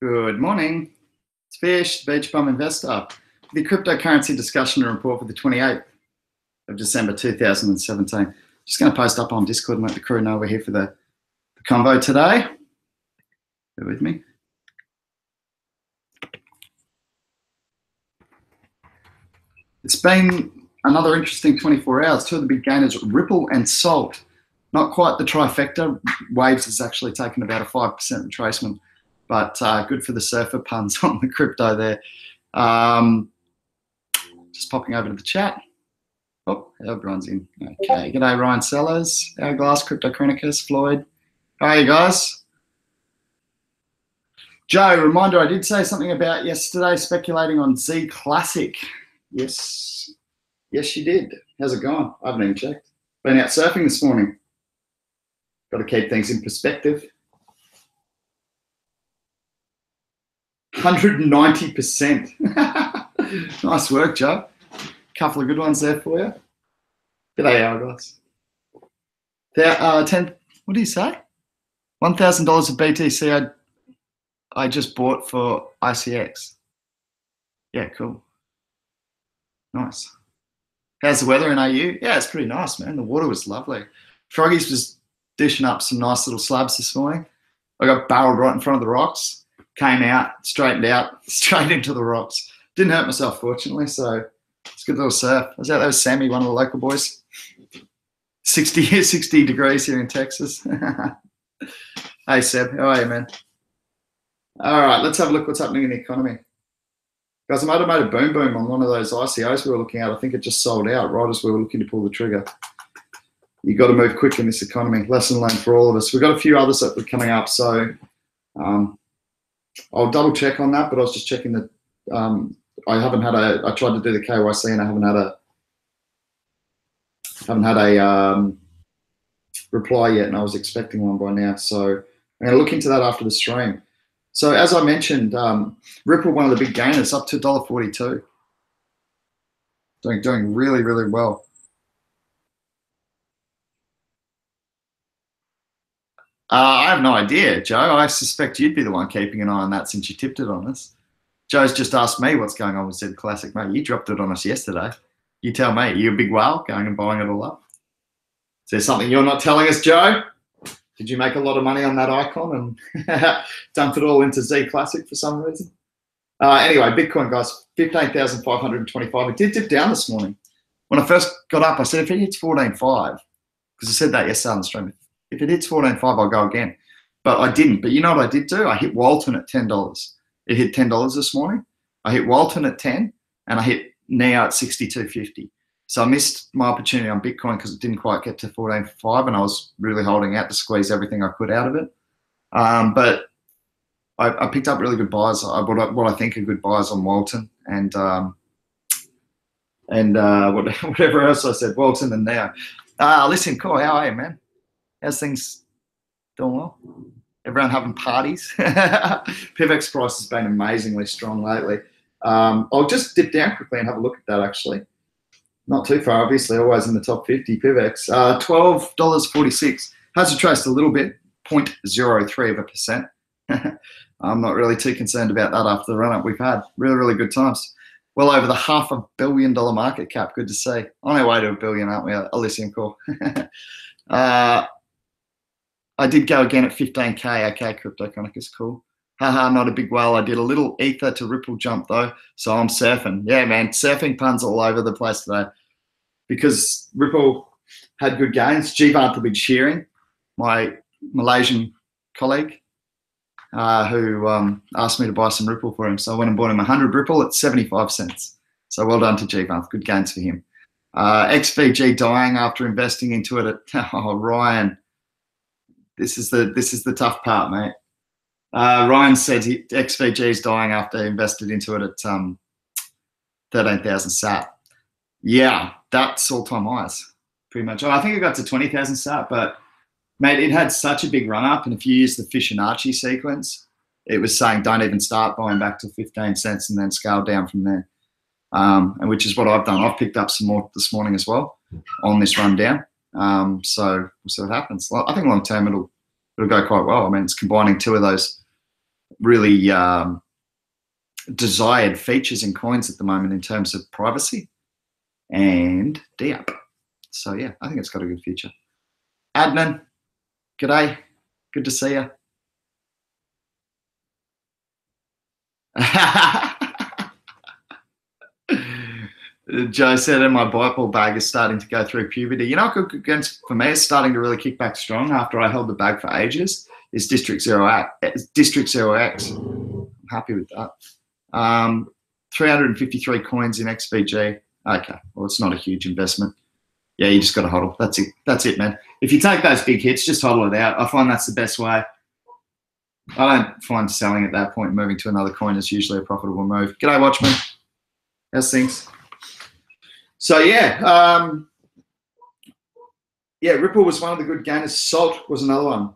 Good morning. It's Fish, the Beach Bum Investor. The cryptocurrency discussion report for the 28th of December 2017. Just going to post up on Discord and let the crew know we're here for the convo today. Bear with me. It's been another interesting 24 hours. Two of the big gainers, Ripple and Salt. Not quite the trifecta. Waves has actually taken about a 5% retracement, but good for the surfer puns on the crypto there. Just popping over to the chat. Oh, everyone's in. Okay, g'day Ryan Sellers, Hourglass, Crypto Chronicus, Floyd. How are you guys? Joe, reminder, I did say something about yesterday speculating on Z Classic. Yes, you did. How's it going? I haven't even checked. Been out surfing this morning. Got to keep things in perspective. 190%. Nice work, Joe. Couple of good ones there for you. G'day, Hourglass. 10. What do you say? $1,000 of BTC I just bought for ICX. Yeah, cool. Nice. How's the weather in AU? Yeah, it's pretty nice, man. The water was lovely. Froggies was dishing up some nice little slabs this morning. I got barreled right in front of the rocks. Came out, straightened out, straight into the rocks. Didn't hurt myself, fortunately, so it's a good little surf. I was out there with Sammy, one of the local boys. 60 degrees here in Texas. Hey, Seb, how are you, man? All right, let's have a look what's happening in the economy. Guys, I might have made a boom on one of those ICOs we were looking at. I think it just sold out right as we were looking to pull the trigger. You got to move quick in this economy. Lesson learned for all of us. We've got a few others that are coming up, so I'll double check on that, but I was just checking that I tried to do the KYC and I haven't had a reply yet, and I was expecting one by now. So I'm going to look into that after the stream. So as I mentioned, Ripple, one of the big gainers, up to $1.42. Doing really, really well. I have no idea, Joe. I suspect you'd be the one keeping an eye on that since you tipped it on us. Joe's just asked me what's going on with Z Classic, mate. You dropped it on us yesterday. You tell me. Are you a big whale going and buying it all up? Is there something you're not telling us, Joe? Did you make a lot of money on that icon and dump it all into Z Classic for some reason? Anyway, Bitcoin, guys, 15,525. It did dip down this morning. When I first got up, I said, if it hits 14.5, because I said that yesterday on the stream, if it hits 14.5, I'll go again. But I didn't. But you know what I did do? I hit Walton at $10. It hit $10 this morning. I hit Walton at 10, and I hit now at 62.50. So I missed my opportunity on Bitcoin because it didn't quite get to 14.5, and I was really holding out to squeeze everything I could out of it. But I picked up really good buys. I bought what I think are good buys on Walton and whatever else I said, Walton and now. Listen, Coy, how are you, man? How's things doing well? Everyone having parties? PIVX price has been amazingly strong lately. I'll just dip down quickly and have a look at that, actually. Not too far, obviously, always in the top 50, PIVX. $12.46. Has retraced a little bit, 0.03%. I'm not really too concerned about that after the run-up we've had. Really, really good times. Well over the $500 million market cap. Good to see. On our way to $1 billion, aren't we? Elysium Core. I did go again at 15K. Okay, Crypto Chronicus, cool. Haha, not a big whale. I did a little ether to Ripple jump though, so I'm surfing. Yeah, man, surfing puns all over the place today because Ripple had good gains. Jivant will be cheering, my Malaysian colleague who asked me to buy some Ripple for him. So I went and bought him 100 Ripple at 75 cents. So well done to Jivant. Good gains for him. XVG dying after investing into it at Ryan. This is the tough part, mate. Ryan said XVG is dying after he invested into it at 13,000 sat. Yeah, that's all-time highs, pretty much. I think it got to 20,000 sat, but mate, it had such a big run-up, and if you use the Fibonacci sequence, it was saying don't even start buying back to 15 cents and then scale down from there, and which is what I've done. I've picked up some more this morning as well on this rundown. So we'll see what happens. I think long-term it'll go quite well. I mean, it's combining two of those really desired features in coins at the moment in terms of privacy and DApp. So yeah, I think it's got a good future. Adnan, g'day. Good to see you. Joe said, and my Bible bag is starting to go through puberty. You know, for me, it's starting to really kick back strong after I held the bag for ages. Is District 0x. I'm happy with that. 353 coins in XVG. Okay, well, it's not a huge investment. Yeah, you just got to hodl. That's it. That's it, man. If you take those big hits, just hodl it out. I find that's the best way. I don't find selling at that point, moving to another coin is usually a profitable move. G'day, Watchman. How's things? So yeah, yeah, Ripple was one of the good gainers. Salt was another one.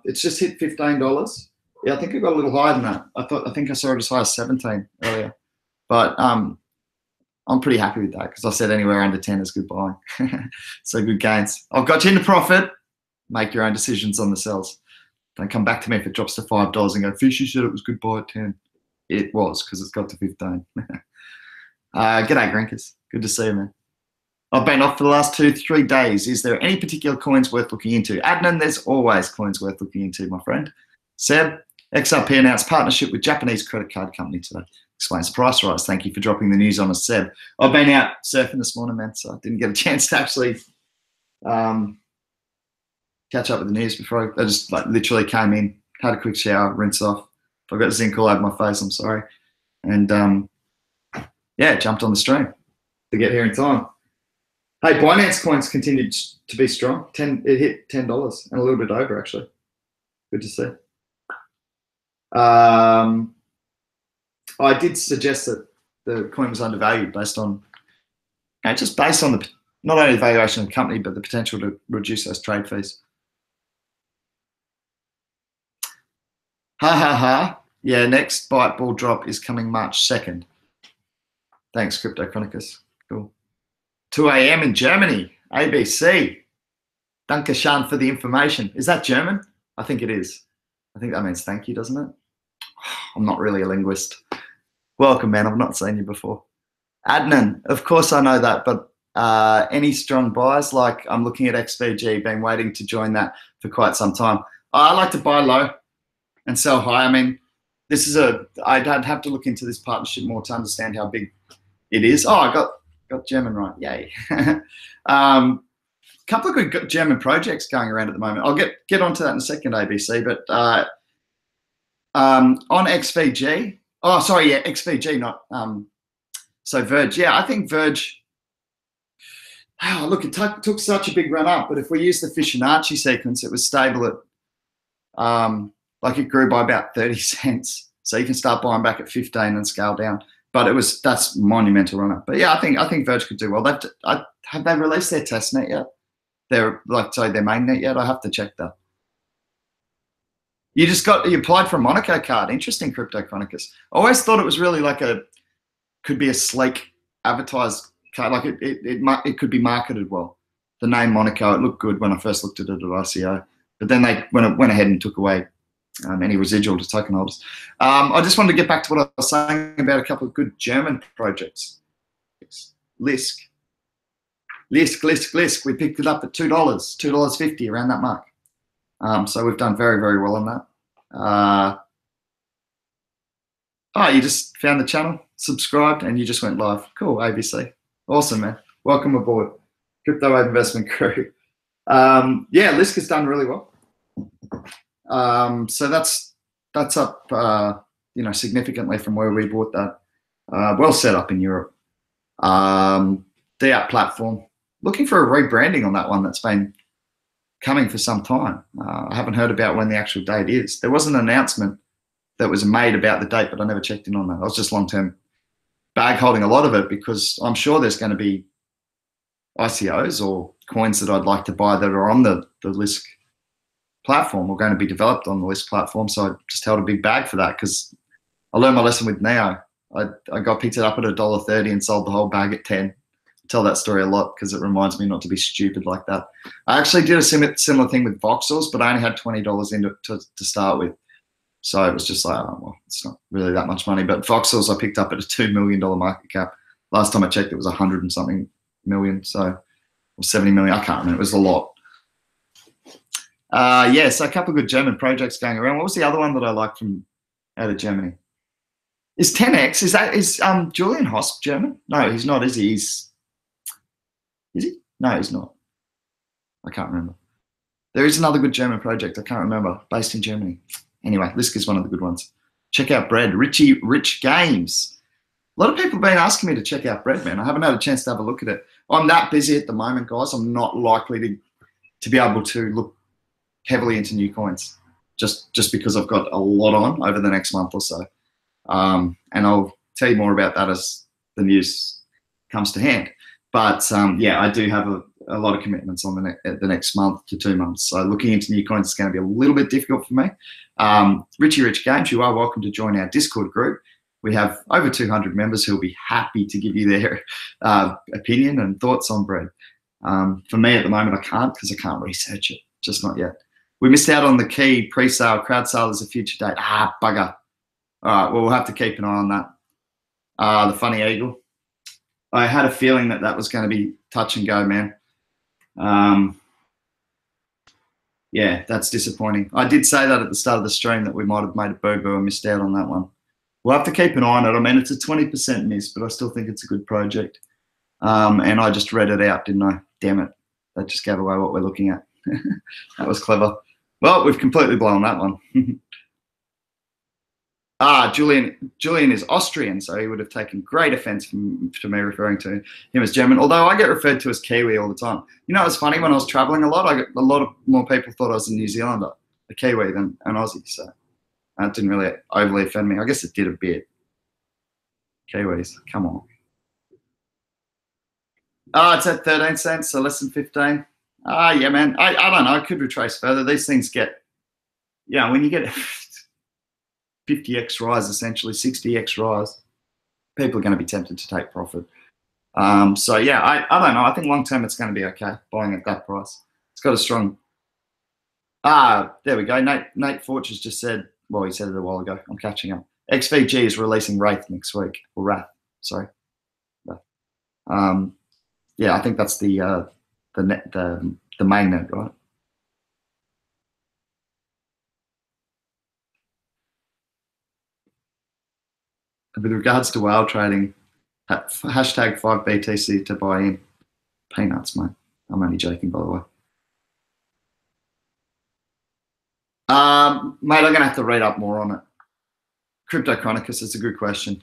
It's just hit $15. Yeah, I think it got a little higher than that. I think I saw it as high as 17 earlier. But I'm pretty happy with that because I said anywhere under 10 is good buying. So good gains. I've got you into profit. Make your own decisions on the sells. Don't come back to me if it drops to $5 and go, Fishy said it was good buy at 10. It was because it's got to 15. G'day, Grinkers. Good to see you, man. I've been off for the last 2-3 days. Is there any particular coins worth looking into? Adnan, there's always coins worth looking into, my friend. Seb, XRP announced partnership with Japanese credit card company today. Explains the price rise. Thank you for dropping the news on us, Seb. I've been out surfing this morning, man, so I didn't get a chance to actually catch up with the news before. I just literally came in, had a quick shower, rinse off. If I got zinc all over my face, I'm sorry. And yeah, jumped on the stream to get here in time. Hey, Binance coins continued to be strong. It hit $10 and a little bit over, actually. Good to see. I did suggest that the coin was undervalued based on, just based on the not only the valuation of the company, but the potential to reduce those trade fees. Ha ha ha. Yeah, next Byte Bull drop is coming March 2nd. Thanks, Crypto Chronicus. Cool. 2 a.m. in Germany. ABC. Dankeschön for the information. Is that German? I think it is. I think that means thank you, doesn't it? I'm not really a linguist. Welcome, man. I've not seen you before. Adnan, of course I know that, but any strong buys? Like I'm looking at XVG, been waiting to join that for quite some time. I like to buy low and sell high. I mean, this is I'd have to look into this partnership more to understand how big it is. Oh, I got German right. Yay. Couple of good German projects going around at the moment. I'll get onto that in a second, ABC. But on XVG, oh, sorry, yeah, XVG, not so Verge. Yeah, I think Verge. Oh, look, it took such a big run up, but if we use the Fibonacci sequence, it was stable at like it grew by about 30 cents. So you can start buying back at 15 and scale down. But that's monumental run up. But yeah, I think Verge could do well. Have they released their test net yet? Their main net yet? I have to check that. You applied for a Monaco card. Interesting, Crypto Chronicus. I always thought it was really like could be a sleek advertised card. Like it could be marketed well. The name Monaco, it looked good when I first looked at it at ICO. But then they went ahead and took away any residual to token holders. I just wanted to get back to what I was saying about a couple of good German projects. Lisk. We picked it up at $2, $2.50, around that mark. So we've done very, very well on that. Oh, you just found the channel, subscribed, and you just went live. Cool, ABC. Awesome, man. Welcome aboard. Crypto Wave Investment Crew. Yeah, Lisk has done really well. So that's up, significantly from where we bought that. Well set up in Europe. DApp platform. Looking for a rebranding on that one that's been coming for some time. I haven't heard about when the actual date is. There was an announcement that was made about the date, but I never checked in on that. I was just long-term bag holding a lot of it because I'm sure there's going to be ICOs or coins that I'd like to buy that are on the Lisk platform or going to be developed on the Lisk platform. So I just held a big bag for that because I learned my lesson with Neo. I picked it up at $1.30 and sold the whole bag at 10. I tell that story a lot because it reminds me not to be stupid like that. I actually did a similar thing with Voxels, but I only had $20 in to start with. So it was just like, oh, well, it's not really that much money. But Voxels I picked up at a $2 million market cap. Last time I checked, it was 100 and something million. So, or 70 million. I can't remember. It was a lot. Yeah, so a couple of good German projects going around. What was the other one that I liked from out of Germany? Is 10x, is Julian Hosp German? No, he's not, is he? Is he? No, he's not. I can't remember. There is another good German project, I can't remember, based in Germany. Anyway, Lisk is one of the good ones. Check out Bread, Rich Games. A lot of people have been asking me to check out Bread, man. I haven't had a chance to have a look at it. I'm that busy at the moment, guys. I'm not likely to be able to look heavily into new coins just because I've got a lot on over the next month or so. And I'll tell you more about that as the news comes to hand. But yeah, I do have a lot of commitments on the next month to 2 months. So looking into new coins is going to be a little bit difficult for me. Rich Games, you are welcome to join our Discord group. We have over 200 members who will be happy to give you their opinion and thoughts on Bread. For me at the moment, I can't because I can't research it, just not yet. We missed out on the key pre-sale. Crowd sale is a future date. Ah, bugger. All right, well, we'll have to keep an eye on that. The Funny Eagle. I had a feeling that was going to be touch and go, man. Yeah, that's disappointing. I did say that at the start of the stream that we might have made a boo-boo and missed out on that one. We'll have to keep an eye on it. I mean, it's a 20% miss, but I still think it's a good project. And I just read it out, didn't I? Damn it. That just gave away what we're looking at. That was clever. Well, we've completely blown that one. Julian is Austrian, so he would have taken great offense to me referring to him as German, although I get referred to as Kiwi all the time. You know, it's funny, when I was traveling a lot, I got a lot of more people thought I was a New Zealander, a Kiwi, than an Aussie, so that didn't really overly offend me. I guess it did a bit. Kiwis, come on. It's at 13 cents, so less than 15. Yeah, man, I don't know, I could retrace further. These things get, yeah, when you get 50x rise, essentially 60x rise, people are going to be tempted to take profit. So yeah, I don't know. I think long term it's going to be okay buying at that price. It's got a strong. There we go. Nate Fortune just said. Well, he said it a while ago. I'm catching up. XVG is releasing Wraith next week, or Wrath. Sorry. Yeah, I think that's the main net, right? With regards to whale trading, hashtag 5BTC to buy in. Peanuts, mate. I'm only joking, by the way. Mate, I'm going to have to read up more on it. Crypto Chronicus, it's a good question.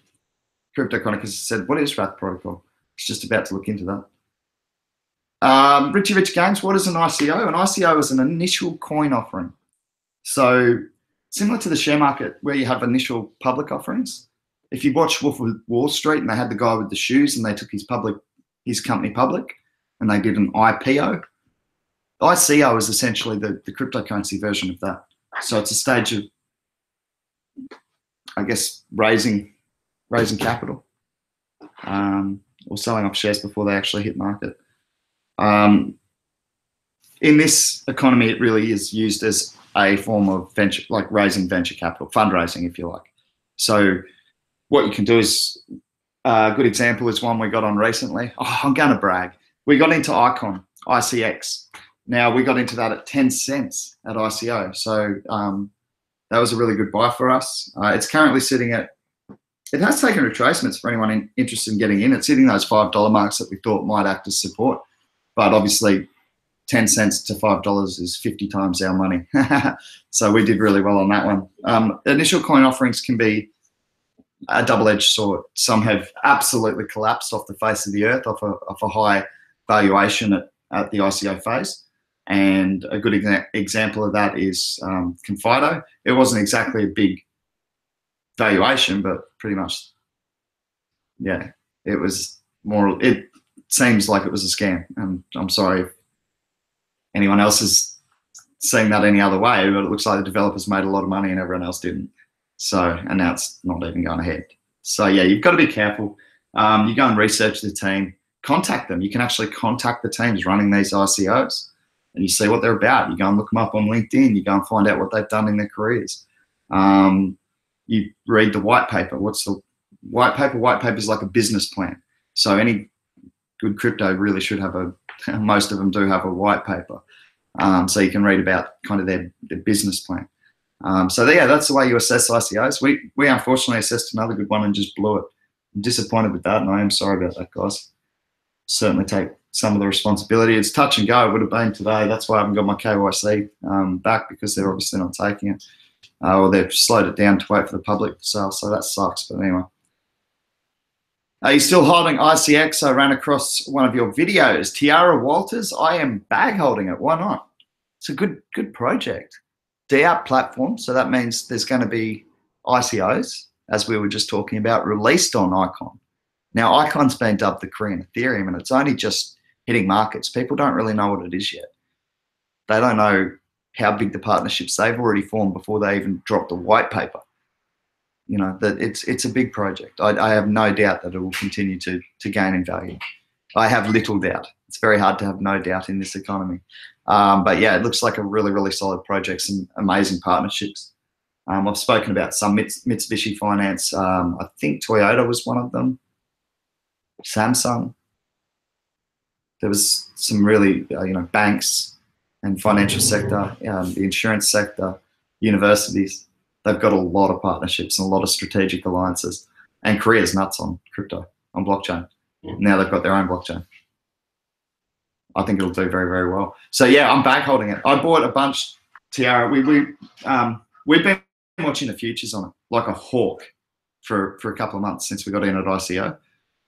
Crypto Chronicus said, what is Wrath Protocol? It's just about to look into that. Rich Games, what is an ICO? An ICO is an initial coin offering. So similar to the share market where you have initial public offerings. If you watch Wolf of Wall Street and they had the guy with the shoes and they took his company public and they did an IPO, ICO is essentially the cryptocurrency version of that. So it's a stage of, I guess, raising capital or selling off shares before they actually hit market. In this economy, it really is used as a form of venture, like raising venture capital, fundraising, if you like. So what you can do is, a good example is one we got on recently. Oh, I'm going to brag. We got into Icon, ICX. Now, we got into that at 10 cents at ICO. So that was a really good buy for us. It's currently sitting at, it has taken retracements for anyone interested in getting in. It's hitting those $5 marks that we thought might act as support. But obviously, 10 cents to $5 is 50 times our money. So we did really well on that one. Initial coin offerings can be a double-edged sword. Some have absolutely collapsed off the face of the earth, off a high valuation at the ICO phase. And a good example of that is Confido. It wasn't exactly a big valuation, but pretty much, yeah, it was more, it seems like it was a scam. And I'm sorry if anyone else is seeing that any other way, but it looks like the developers made a lot of money and everyone else didn't. So, and now it's not even going ahead. So yeah, you've got to be careful. You go and research the team, contact them. You can actually contact the teams running these ICOs and you see what they're about. You go and look them up on LinkedIn. You go and find out what they've done in their careers. You read the white paper. What's the white paper? White paper is like a business plan. So any good crypto really should have most of them do have a white paper. So you can read about kind of their business plan. So yeah, that's the way you assess ICOs. We unfortunately assessed another good one and just blew it. I'm disappointed with that, and I am sorry about that, guys. Certainly take some of the responsibility. It's touch and go. It would have been today. That's why I haven't got my KYC back, because they're obviously not taking it. Or they've slowed it down to wait for the public to sell. So that sucks. But anyway. Are you still holding ICX? I ran across one of your videos. Tiara Walters, I am bag holding it. Why not? It's a good project. DApp platform. So that means there's going to be ICOs, as we were just talking about, released on Icon. Now, Icon's been dubbed the Korean Ethereum, and it's only just hitting markets. People don't really know what it is yet. They don't know how big the partnerships they've already formed before they even dropped the white paper. You know, that it's a big project. I have no doubt that it will continue to gain in value. I have little doubt. It's very hard to have no doubt in this economy. But yeah, it looks like a really, really solid project, some amazing partnerships. I've spoken about some Mitsubishi Finance. I think Toyota was one of them. Samsung. There was some really, banks and financial sector, the insurance sector, universities. They've got a lot of partnerships and a lot of strategic alliances. And Korea's nuts on crypto, on blockchain. Now they've got their own blockchain. I think it'll do very, very well. So yeah, I'm back holding it. I bought a bunch, Tiara. We've been watching the futures on it like a hawk for a couple of months since we got in at ICO.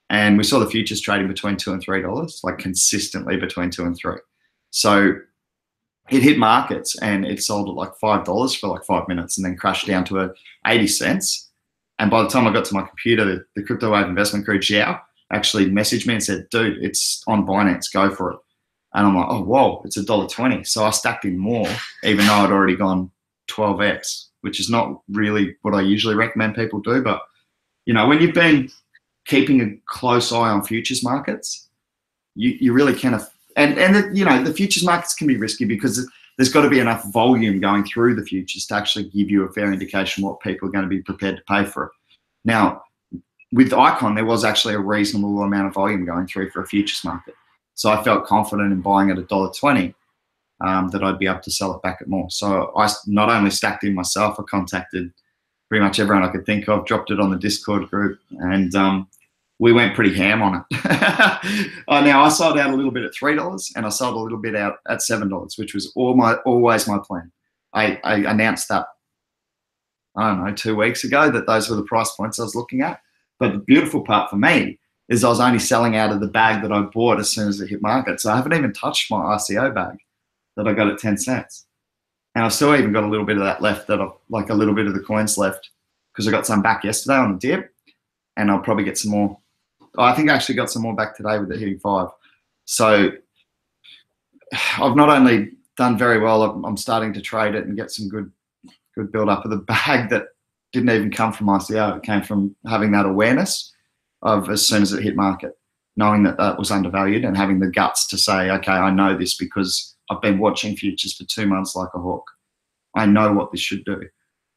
And we saw the futures trading between $2 and $3, like consistently between $2 and $3. So it hit markets and it sold at like $5 for like 5 minutes and then crashed down to 80 cents. And by the time I got to my computer, the crypto wave investment crew, Xiao, actually messaged me and said, dude, it's on Binance, go for it. And I'm like, oh, whoa, it's $1.20. So I stacked in more, even though I'd already gone 12x, which is not really what I usually recommend people do. But, when you've been keeping a close eye on futures markets, you really can. The futures markets can be risky because there's got to be enough volume going through the futures to actually give you a fair indication what people are going to be prepared to pay for it. Now, with Icon, there was actually a reasonable amount of volume going through for a futures market. So I felt confident in buying at $1.20 that I'd be able to sell it back at more. So I not only stacked in myself, I contacted pretty much everyone I could think of, dropped it on the Discord group, and we went pretty ham on it. Now, I sold out a little bit at $3 and I sold a little bit out at $7, which was always my plan. I announced that, I don't know, 2 weeks ago that those were the price points I was looking at. But the beautiful part for me is I was only selling out of the bag that I bought as soon as it hit market. So I haven't even touched my ICO bag that I got at 10 cents. And I've still even got a little bit of that left, like a little bit of the coins left, because I got some back yesterday on the dip, and I'll probably get some more. I think I actually got some more back today with it hitting 5. So I've not only done very well, I'm starting to trade it and get some good build up of the bag that didn't even come from ICO. It came from having that awareness of as soon as it hit market, knowing that that was undervalued and having the guts to say, okay, I know this because I've been watching futures for 2 months like a hawk. I know what this should do.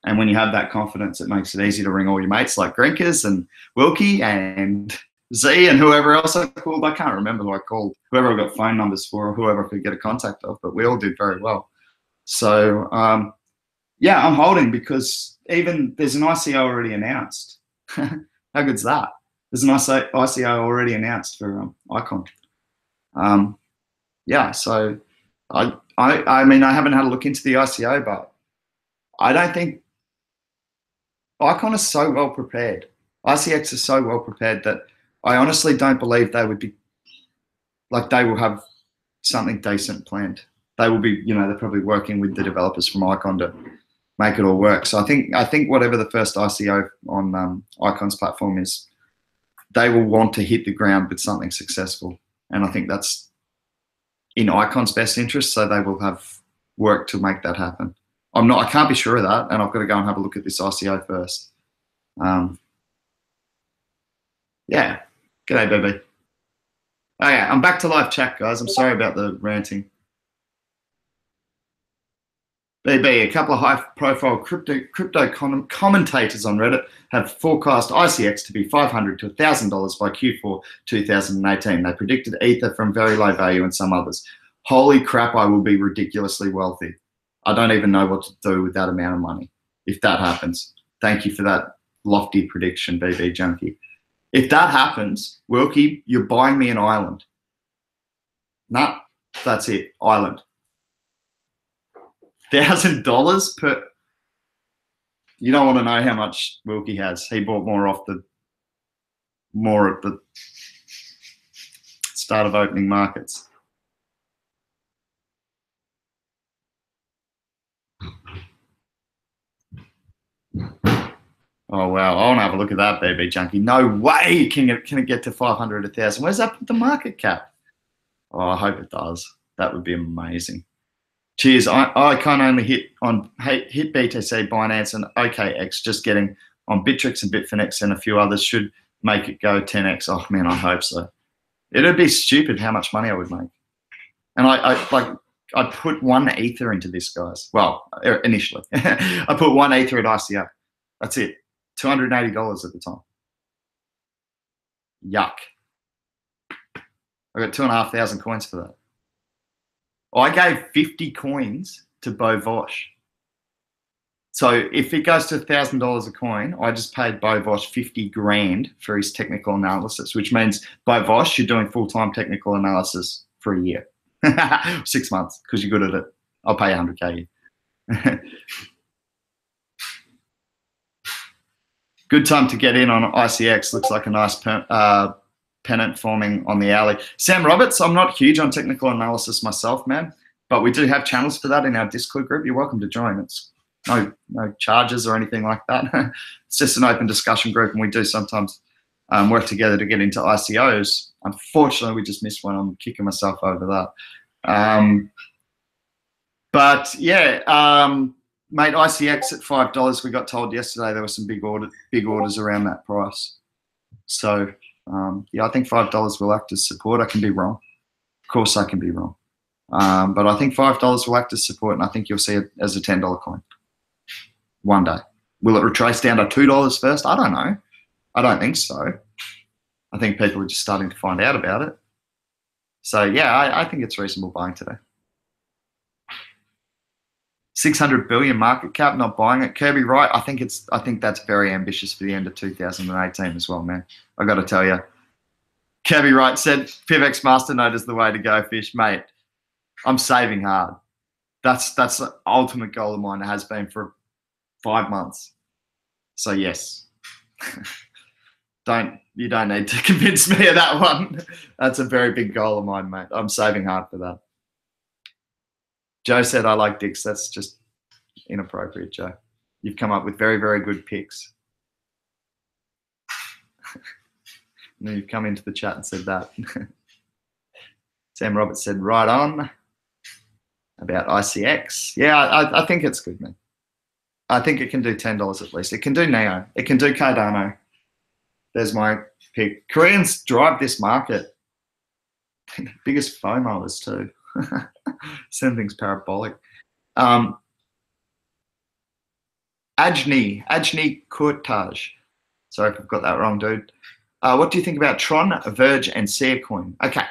And when you have that confidence, it makes it easy to ring all your mates like Grinkers and Wilkie and Z and whoever else I called. I can't remember who I called, whoever I got phone numbers for or whoever I could get a contact of, but we all did very well. So, yeah, I'm holding because even there's an ICO already announced. How good's that? There's an ICO already announced for Icon. Yeah, so I mean, I haven't had a look into the ICO, but I don't think Icon is so well prepared. ICX is so well prepared that I honestly don't believe they would be, like, they will have something decent planned. They will be, they're probably working with the developers from Icon to make it all work. So I think whatever the first ICO on Icon's platform is, they will want to hit the ground with something successful. And I think that's in Icon's best interest, so they will have work to make that happen. I can't be sure of that, and I've got to go and have a look at this ICO first. Yeah, g'day, baby. Oh yeah, I'm back to live chat, guys. I'm sorry about the ranting. BB, a couple of high-profile crypto commentators on Reddit have forecast ICX to be $500 to $1,000 by Q4 2018. They predicted Ether from very low value and some others. Holy crap, I will be ridiculously wealthy. I don't even know what to do with that amount of money if that happens. Thank you for that lofty prediction, BB Junkie. If that happens, Wilkie, you're buying me an island. Nah, that's it, island. $1,000 per. You don't want to know how much Wilkie has. He bought more at the start of opening markets. Oh wow! I want to have a look at that, BB Junkie. No way can it get to 500, 1,000. Where's that put the market cap? Oh, I hope it does. That would be amazing. Cheers. I can't only hit BTC, Binance, and OKX. Just getting on Bittrex and Bitfinex and a few others should make it go 10x. Oh man, I hope so. It'd be stupid how much money I would make. And I put 1 Ether into this, guys. Well, initially, I put 1 Ether at ICO. That's it. $280 at the time. Yuck. I got 2,500 coins for that. I gave 50 coins to Bo Vosh. So if it goes to $1,000 a coin, I just paid Bo Vosh 50 grand for his technical analysis, which means Bo Vosh, you're doing full-time technical analysis for a year. 6 months, because you're good at it. I'll pay 100K. Good time to get in on ICX. Looks like a nice pennant forming on the alley. Sam Roberts, I'm not huge on technical analysis myself, man, but we do have channels for that in our Discord group. You're welcome to join. It's no charges or anything like that. It's just an open discussion group, and we do sometimes work together to get into ICOs. Unfortunately, we just missed one. I'm kicking myself over that. But yeah, mate, ICX at $5. We got told yesterday there were some big orders around that price. So yeah, I think $5 will act as support. I can be wrong. Of course, I can be wrong. But I think $5 will act as support, and I think you'll see it as a $10 coin one day. Will it retrace down to $2 first? I don't know. I don't think so. I think people are just starting to find out about it. So yeah, I think it's reasonable buying today. 600 billion market cap, not buying it. Kirby Wright, I think that's very ambitious for the end of 2018 as well, man. I got to tell you. Kirby Wright said PIVX Masternode is the way to go, fish, mate. I'm saving hard. That's the ultimate goal of mine. It has been for 5 months. So yes. You don't need to convince me of that one. That's a very big goal of mine, mate. I'm saving hard for that. Joe said, I like dicks. That's just inappropriate, Joe. You've come up with very, very good picks. And then you've come into the chat and said that. Sam Roberts said, right on about ICX. Yeah, I think it's good, man. I think it can do $10 at least. It can do Neo. It can do Cardano. There's my pick. Koreans drive this market. Biggest FOMOers too. Something's parabolic. Ajni Kurtaj. Sorry if I've got that wrong, dude. What do you think about Tron, Verge, and Seacoin? Okay.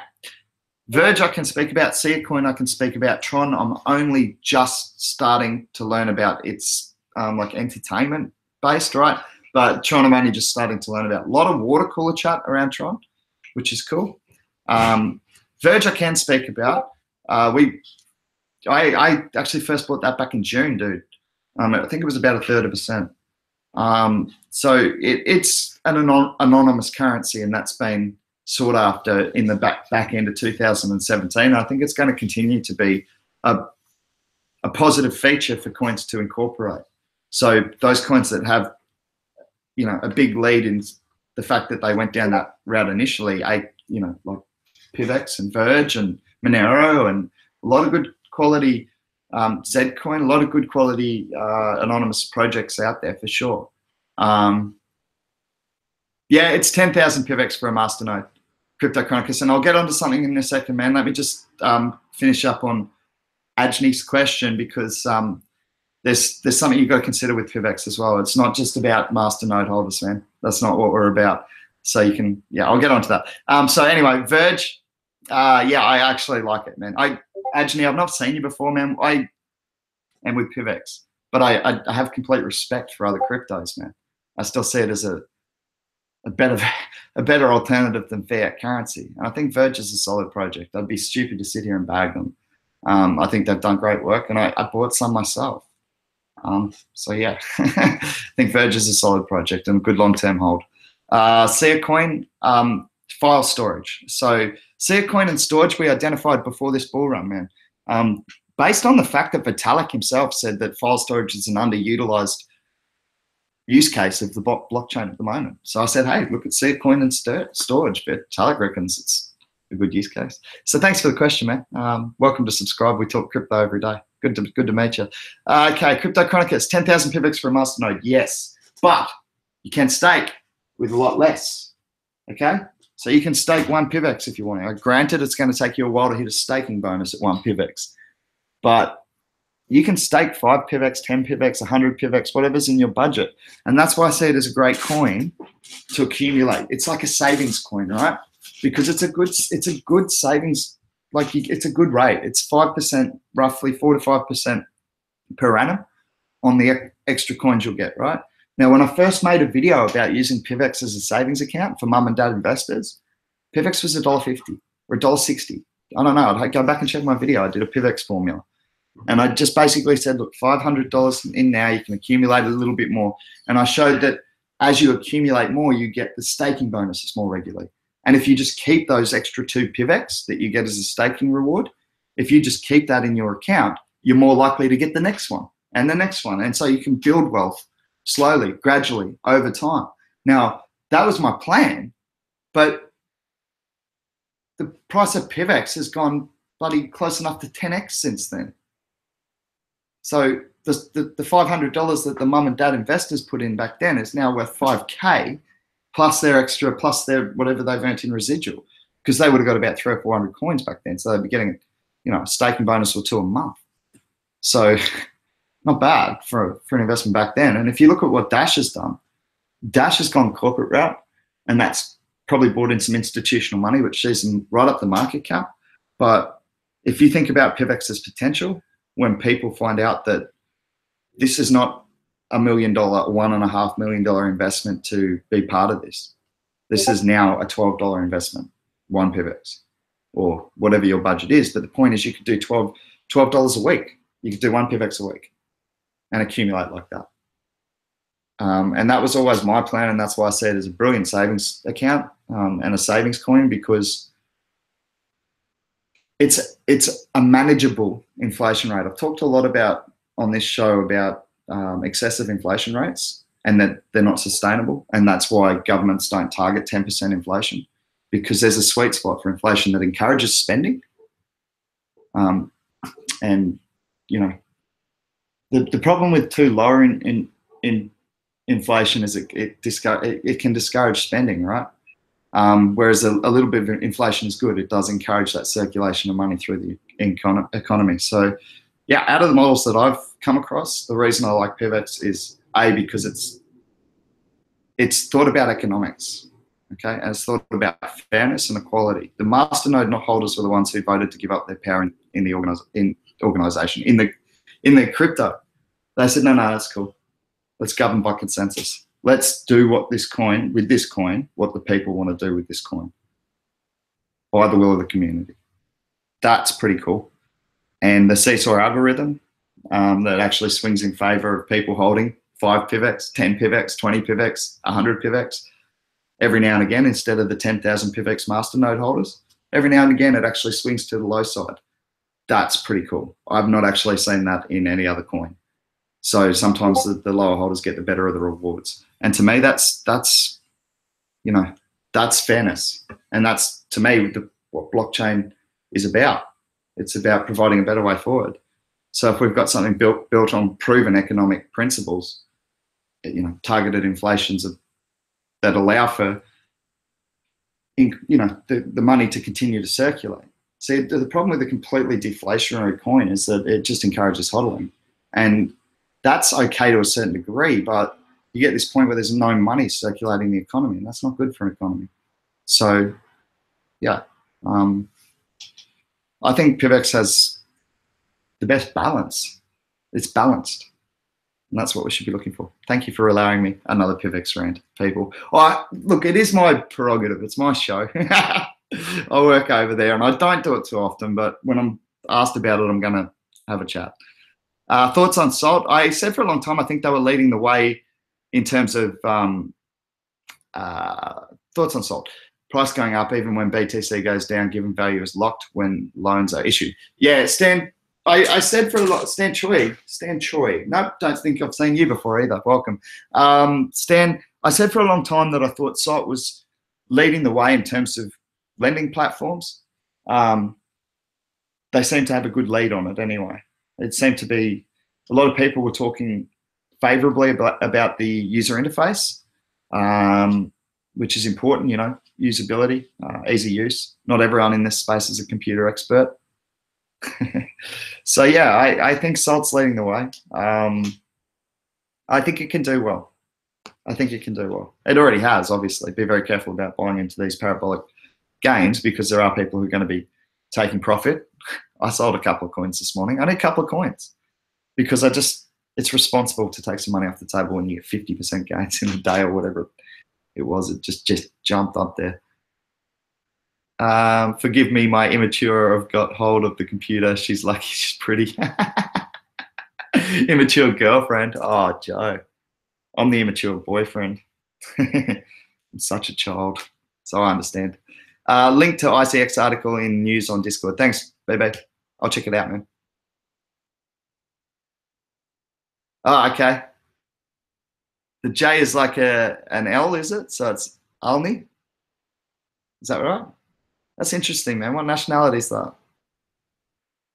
Verge I can speak about. Seacoin I can speak about. Tron I'm only just starting to learn about. It's like entertainment based, right? But Tron I'm only just starting to learn about. A lot of water cooler chat around Tron, which is cool. Verge I can speak about. I actually first bought that back in June, dude. I think it was about 1/3%. So it's an anonymous currency, and that's been sought after in the back end of 2017. I think it's going to continue to be a positive feature for coins to incorporate. So those coins that have, you know, a big lead in the fact that they went down that route initially, like PIVX and Verge and Monero and a lot of good quality Zcoin, a lot of good quality anonymous projects out there for sure. Yeah, it's 10,000 PIVX for a masternode, Cryptochronicus, and I'll get onto something in a second, man. Let me just finish up on Ajni's question because there's something you've got to consider with PIVX as well. It's not just about masternode holders, man. That's not what we're about. So you can, yeah, I'll get onto that. So anyway, Verge, yeah, I actually like it, man. Ajni, I've not seen you before, man. I am with PIVX, but I have complete respect for other cryptos, man. I still see it as a better alternative than fiat currency. And I think Verge is a solid project. I'd be stupid to sit here and bag them. I think they've done great work, and I bought some myself. So yeah, I think Verge is a solid project and a good long-term hold. Coin, file storage. So Coin and storage we identified before this bull run, man. Based on the fact that Vitalik himself said that file storage is an underutilized use case of the blockchain at the moment. So I said, hey, look at Coin and storage, but Vitalik reckons it's a good use case. So thanks for the question, man. Welcome to subscribe. We talk crypto every day. Good to meet you. Okay, Crypto Chronicles, 10,000 PIVX for a masternode. Yes, but you can stake with a lot less. Okay, so you can stake 1 PIVX if you want to. Granted, it's going to take you a while to hit a staking bonus at 1 PIVX, but you can stake 5 PIVX, 10 PIVX, 100 PIVX, whatever's in your budget. And that's why I say it is a great coin to accumulate. It's like a savings coin, right? Because it's a good savings. Like it's a good rate. It's 5%, roughly 4 to 5% per annum on the extra coins you'll get, right? Now, when I first made a video about using PIVX as a savings account for mum and dad investors, PIVX was $1.50 or $1.60. I don't know. I'd go back and check my video. I did a PIVX formula. And I just basically said, look, $500 in now, you can accumulate a little bit more. And I showed that as you accumulate more, you get the staking bonuses more regularly. And if you just keep those extra 2 PIVX that you get as a staking reward, if you just keep that in your account, you're more likely to get the next one and the next one. And so you can build wealth slowly, gradually, over time. Now, that was my plan, but the price of PIVX has gone bloody close enough to 10x since then. So the $500 that the mum and dad investors put in back then is now worth 5K plus their extra, plus their whatever they've earned in residual, because they would have got about 300 or 400 coins back then. So they'd be getting, a staking bonus or 2 a month. So not bad for an investment back then. And if you look at what Dash has done, Dash has gone corporate route, and that's probably brought in some institutional money, which sees them right up the market cap. But if you think about PIVX's potential, when people find out that this is not $1 million, $1.5 million investment to be part of this. This is now a $12 investment, 1 PIVX, or whatever your budget is. But the point is, you could do $12 a week. You could do 1 PIVX a week and accumulate like that. And that was always my plan, and that's why I say it is a brilliant savings account and a savings coin, because it's a manageable inflation rate. I've talked a lot about on this show about excessive inflation rates and that they're not sustainable, and that's why governments don't target 10% inflation, because there's a sweet spot for inflation that encourages spending. And the problem with too low in inflation is it can discourage spending, right? Whereas a little bit of inflation is good. It does encourage that circulation of money through the economy. So yeah, out of the models that I've come across, the reason I like PIVX is because it's thought about economics, okay, and it's thought about fairness and equality. The masternode holders were the ones who voted to give up their power in the organization, in the crypto. They said, no, that's cool. Let's govern by consensus. Let's do with this coin, what the people want to do with this coin, by the will of the community. That's pretty cool. And the seesaw algorithm that actually swings in favor of people holding 5 PIVX, 10 PIVX, 20 PIVX, 100 PIVX, every now and again, instead of the 10,000 PIVX masternode holders, every now and again it actually swings to the low side. That's pretty cool. I've not actually seen that in any other coin. So sometimes the lower holders get the better of the rewards. And to me, that's fairness. And that's, to me, what blockchain is about. It's about providing a better way forward. So if we've got something built on proven economic principles, targeted inflations that allow for, the money to continue to circulate. See, the problem with a completely deflationary coin is that it just encourages hodling. And that's okay to a certain degree, but you get this point where there's no money circulating in the economy, and that's not good for an economy. So, yeah, I think PIVX has the best balance. It's balanced, and that's what we should be looking for. Thank you for allowing me another PIVX rant, people. Look, it is my prerogative. It's my show. I work over there, and I don't do it too often, but when I'm asked about it, I'm going to have a chat. Thoughts on Salt? I said for a long time, I think they were leading the way in terms of thoughts on Salt. Price going up even when BTC goes down, given value is locked when loans are issued. Yeah, Stan, I said for a lot, Stan Choi. Nope, don't think I've seen you before either. Welcome. Stan, I said for a long time that I thought Salt was leading the way in terms of lending platforms. They seem to have a good lead on it anyway. It seemed to be, a lot of people were talking favorably about the user interface, which is important, you know, usability, easy use. Not everyone in this space is a computer expert. So yeah, I think Salt's leading the way. I think it can do well. It already has, obviously. Be very careful about buying into these parabolic gains because there are people who are going to be taking profit. I sold a couple of coins this morning. I need a couple of coins because it's responsible to take some money off the table when you get 50% gains in a day or whatever it was. It just jumped up there. Forgive me, my immature have got hold of the computer. She's lucky she's pretty. Immature girlfriend. Oh, Joe. I'm the immature boyfriend. I'm such a child. So I understand. Link to ICX article in news on Discord. Thanks, baby. I'll check it out, man. Oh, okay. The J is like an L, is it? So it's Alni? Is that right? That's interesting, man. What nationality is that?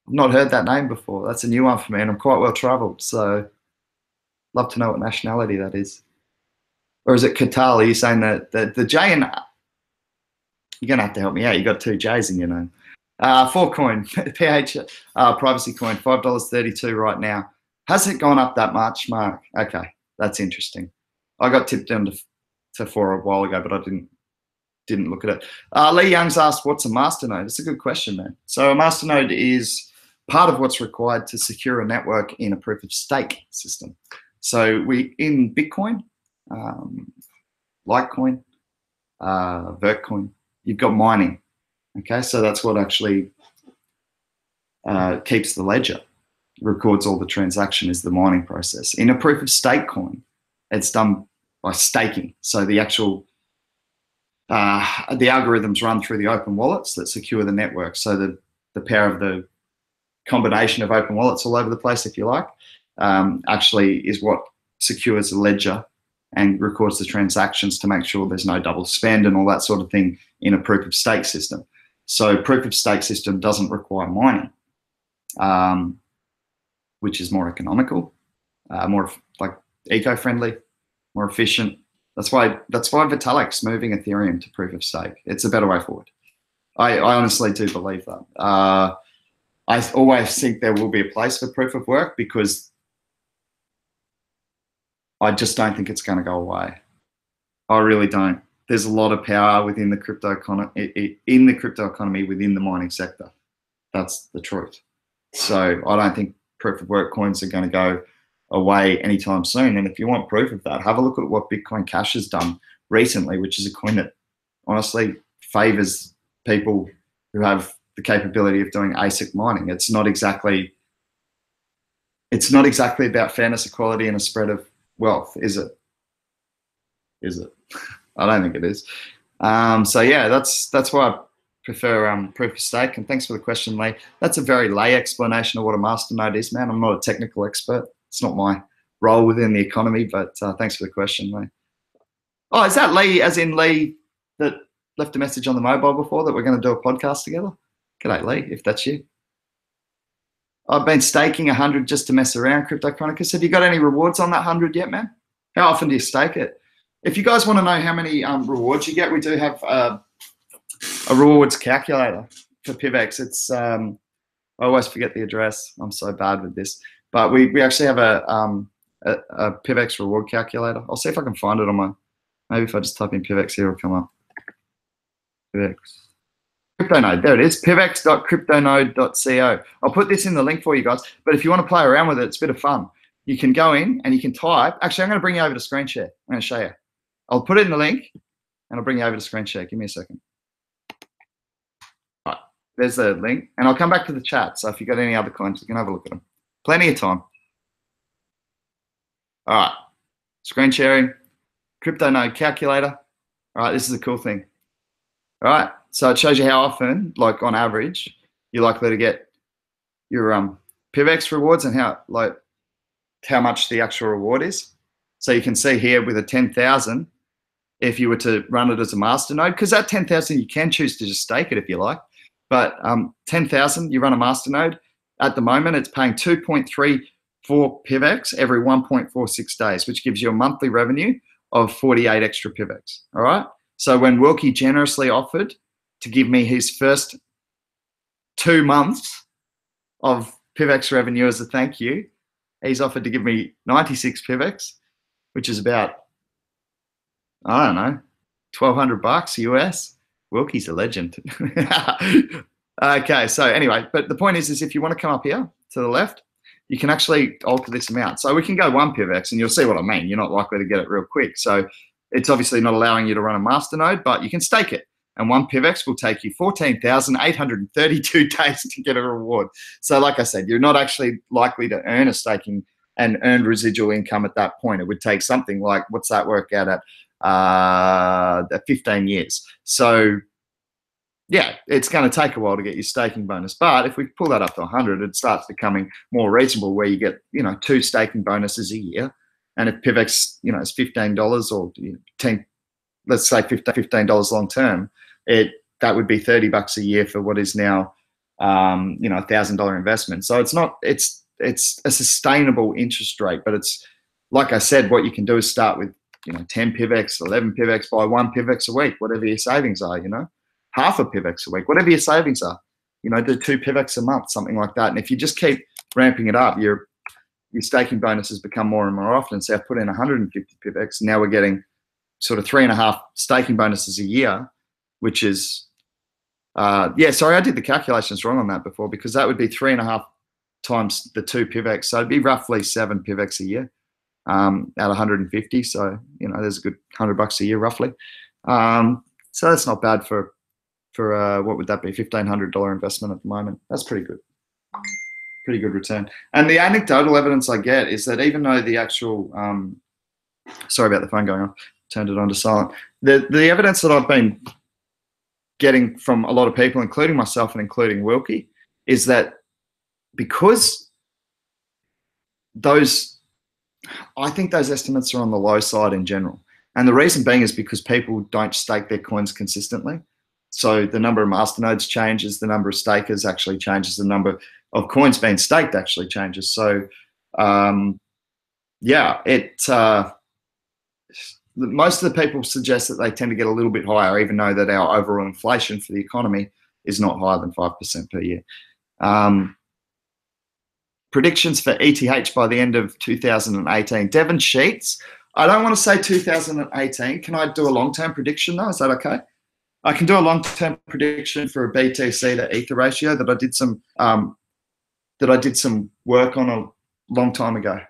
I've not heard that name before. That's a new one for me, and I'm quite well traveled, so love to know what nationality that is. Or is it Qatar? Are you saying that the J and you're gonna have to help me out. You got two J's in your name. 4coin, PH privacy coin, $5.32 right now. Hasn't it gone up that much, Mark? Okay, that's interesting. I got tipped down to 4 a while ago, but I didn't look at it. Lee Young's asked, what's a masternode? It's a good question, man. So a masternode is part of what's required to secure a network in a proof of stake system. So in Bitcoin, Litecoin, Vertcoin, you've got mining. Okay, so that's what actually keeps the ledger, records all the transaction is the mining process. In a proof of stake coin, it's done by staking. So the actual the algorithms run through the open wallets that secure the network. So the power of the combination of open wallets all over the place, if you like, actually is what secures the ledger and records the transactions to make sure there's no double spend and all that sort of thing in a proof of stake system. So proof of stake system doesn't require mining, which is more economical, more like eco-friendly, more efficient. That's why Vitalik's moving Ethereum to proof of stake. It's a better way forward. I honestly do believe that. I always think there will be a place for proof of work because I just don't think it's going to go away. I really don't. There's a lot of power within the crypto economy, within the mining sector. That's the truth. So I don't think proof of work coins are going to go away anytime soon. And if you want proof of that, have a look at what Bitcoin Cash has done recently, which is a coin that honestly favors people who have the capability of doing ASIC mining. It's not exactly about fairness, equality, and a spread of wealth, is it? Is it? I don't think it is. So yeah, that's why I prefer proof of stake. And thanks for the question, Lee. That's a very lay explanation of what a masternode is, man. I'm not a technical expert. It's not my role within the economy, but thanks for the question, Lee. Oh, is that Lee, as in Lee that left a message on the mobile before that we're going to do a podcast together? G'day, Lee, if that's you. I've been staking 100 just to mess around, Crypto Chronicles. Have you got any rewards on that 100 yet, man? How often do you stake it? If you guys want to know how many rewards you get, we do have a rewards calculator for PIVX. It's I always forget the address. I'm so bad with this. But we actually have a a PIVX reward calculator. I'll see if I can find it on my, maybe if I just type in PIVX here, it'll come up. PIVX. CryptoNode, there it is, pivx.cryptonode.co. I'll put this in the link for you guys, but if you want to play around with it, it's a bit of fun. You can go in and you can type. Actually, I'm going to bring you over to screen share. I'm going to show you. I'll put it in the link and I'll bring you over to screen share. Give me a second. All right, there's the link, and I'll come back to the chat. So if you've got any other coins, you can have a look at them. Plenty of time. All right, screen sharing, CryptoNode calculator. All right, this is a cool thing. All right, so it shows you how often, like on average, you're likely to get your PIVX rewards and how much the actual reward is. So you can see here with a 10,000, if you were to run it as a masternode, because that 10,000 you can choose to just stake it if you like, but 10,000 you run a masternode. At the moment, it's paying 2.34 PIVX every 1.46 days, which gives you a monthly revenue of 48 extra PIVX. All right. So when Wilkie generously offered to give me his first 2 months of PIVX revenue as a thank you, he's offered to give me 96 PIVX, which is about, I don't know, $1,200 US. Wilkie's a legend. Okay, so anyway, but the point is if you want to come up here to the left, you can actually alter this amount. So we can go 1 PIVX, and you'll see what I mean. You're not likely to get it real quick. So it's obviously not allowing you to run a masternode, but you can stake it. And 1 PIVX will take you 14,832 days to get a reward. So like I said, you're not actually likely to earn a staking and earn residual income at that point. It would take something like, what's that work out at 15 years. So yeah, it's going to take a while to get your staking bonus. But if we pull that up to 100, it starts becoming more reasonable, where you get, 2 staking bonuses a year. And if PIVX, is $15 or 10, let's say $15 long term, that would be $30 a year for what is now, $1,000 investment. So it's a sustainable interest rate, but it's, like I said, what you can do is start with, 10 PIVX, 11 PIVX, buy 1 PIVX a week, whatever your savings are, half a PIVX a week, whatever your savings are, do 2 PIVX a month, something like that. And if you just keep ramping it up, your staking bonuses become more and more often. So I've put in 150 PIVX. Now we're getting sort of 3.5 staking bonuses a year, which is, sorry, I did the calculations wrong on that before, because that would be 3.5 times the 2 PIVX. So it'd be roughly 7 PIVX a year at 150. So, there's a good $100 a year roughly. So that's not bad for what would that be, $1,500 investment at the moment. That's pretty good. Pretty good return. And the anecdotal evidence I get is that even though the actual, sorry about the phone going off, turned it on to silent. The evidence that I've been getting from a lot of people, including myself and including Wilkie, is that because I think those estimates are on the low side in general. And the reason being is because people don't stake their coins consistently. So the number of masternodes changes, the number of stakers actually changes, the number of coins being staked actually changes. So most of the people suggest that they tend to get a little bit higher, even though that our overall inflation for the economy is not higher than 5% per year. Predictions for ETH by the end of 2018. Devon Sheets, I don't want to say 2018. Can I do a long-term prediction though? Is that okay? I can do a long-term prediction for a BTC to Ether ratio that I did some work on a long time ago.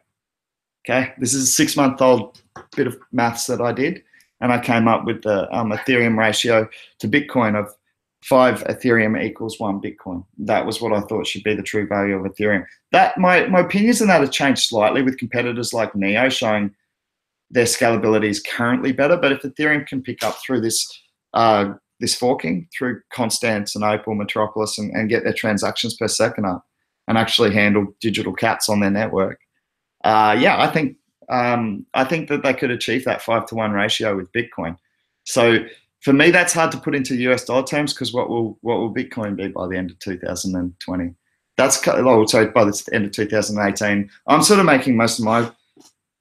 Okay, this is a 6-month-old bit of maths that I did, and I came up with the Ethereum ratio to Bitcoin of 5 Ethereum equals 1 Bitcoin. That was what I thought should be the true value of Ethereum. That my opinions on that have changed slightly with competitors like Neo showing their scalability is currently better. But if Ethereum can pick up through this forking through Constantinople, Metropolis, and get their transactions per second up and actually handle digital cats on their network, I think that they could achieve that 5-to-1 ratio with Bitcoin. So for me, that's hard to put into US dollar terms, because what will Bitcoin be by the end of 2020? By the end of 2018. I'm sort of making most of my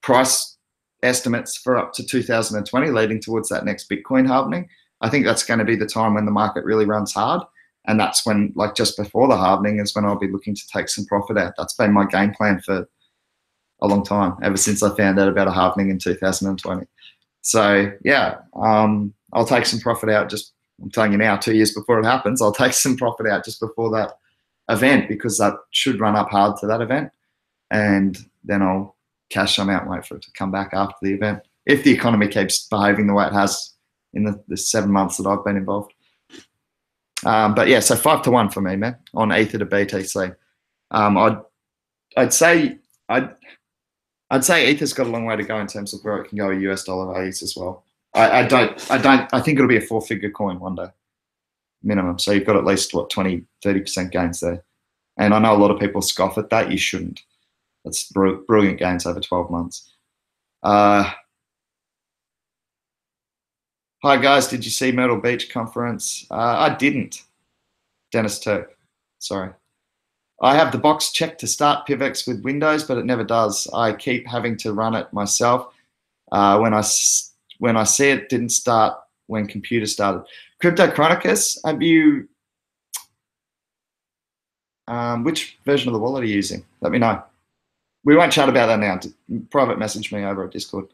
price estimates for up to 2020, leading towards that next Bitcoin halvening. I think that's going to be the time when the market really runs hard. And that's when, like just before the halvening, is when I'll be looking to take some profit out. That's been my game plan for a long time, ever since I found out about a halvening in 2020. So yeah, I'll take some profit out. Just, I'm telling you now, 2 years before it happens, I'll take some profit out just before that event, because that should run up hard to that event, and then I'll cash some out and wait for it to come back after the event, if the economy keeps behaving the way it has in the 7 months that I've been involved. But yeah, so 5 to 1 for me, man, on Ether to BTC. I'd say Ether's got a long way to go in terms of where it can go in US dollar values as well. I think it'll be a 4-figure coin one day, minimum. So you've got at least, what, 20, 30% gains there. And I know a lot of people scoff at that. You shouldn't. That's brilliant gains over 12 months. Hi guys, did you see Myrtle Beach conference? I didn't. Dennis Turk, sorry. I have the box checked to start PIVX with Windows, but it never does. I keep having to run it myself. When I see it didn't start when computer started. Crypto Chronicus, have you, which version of the wallet are you using? Let me know. We won't chat about that now. Private message me over at Discord.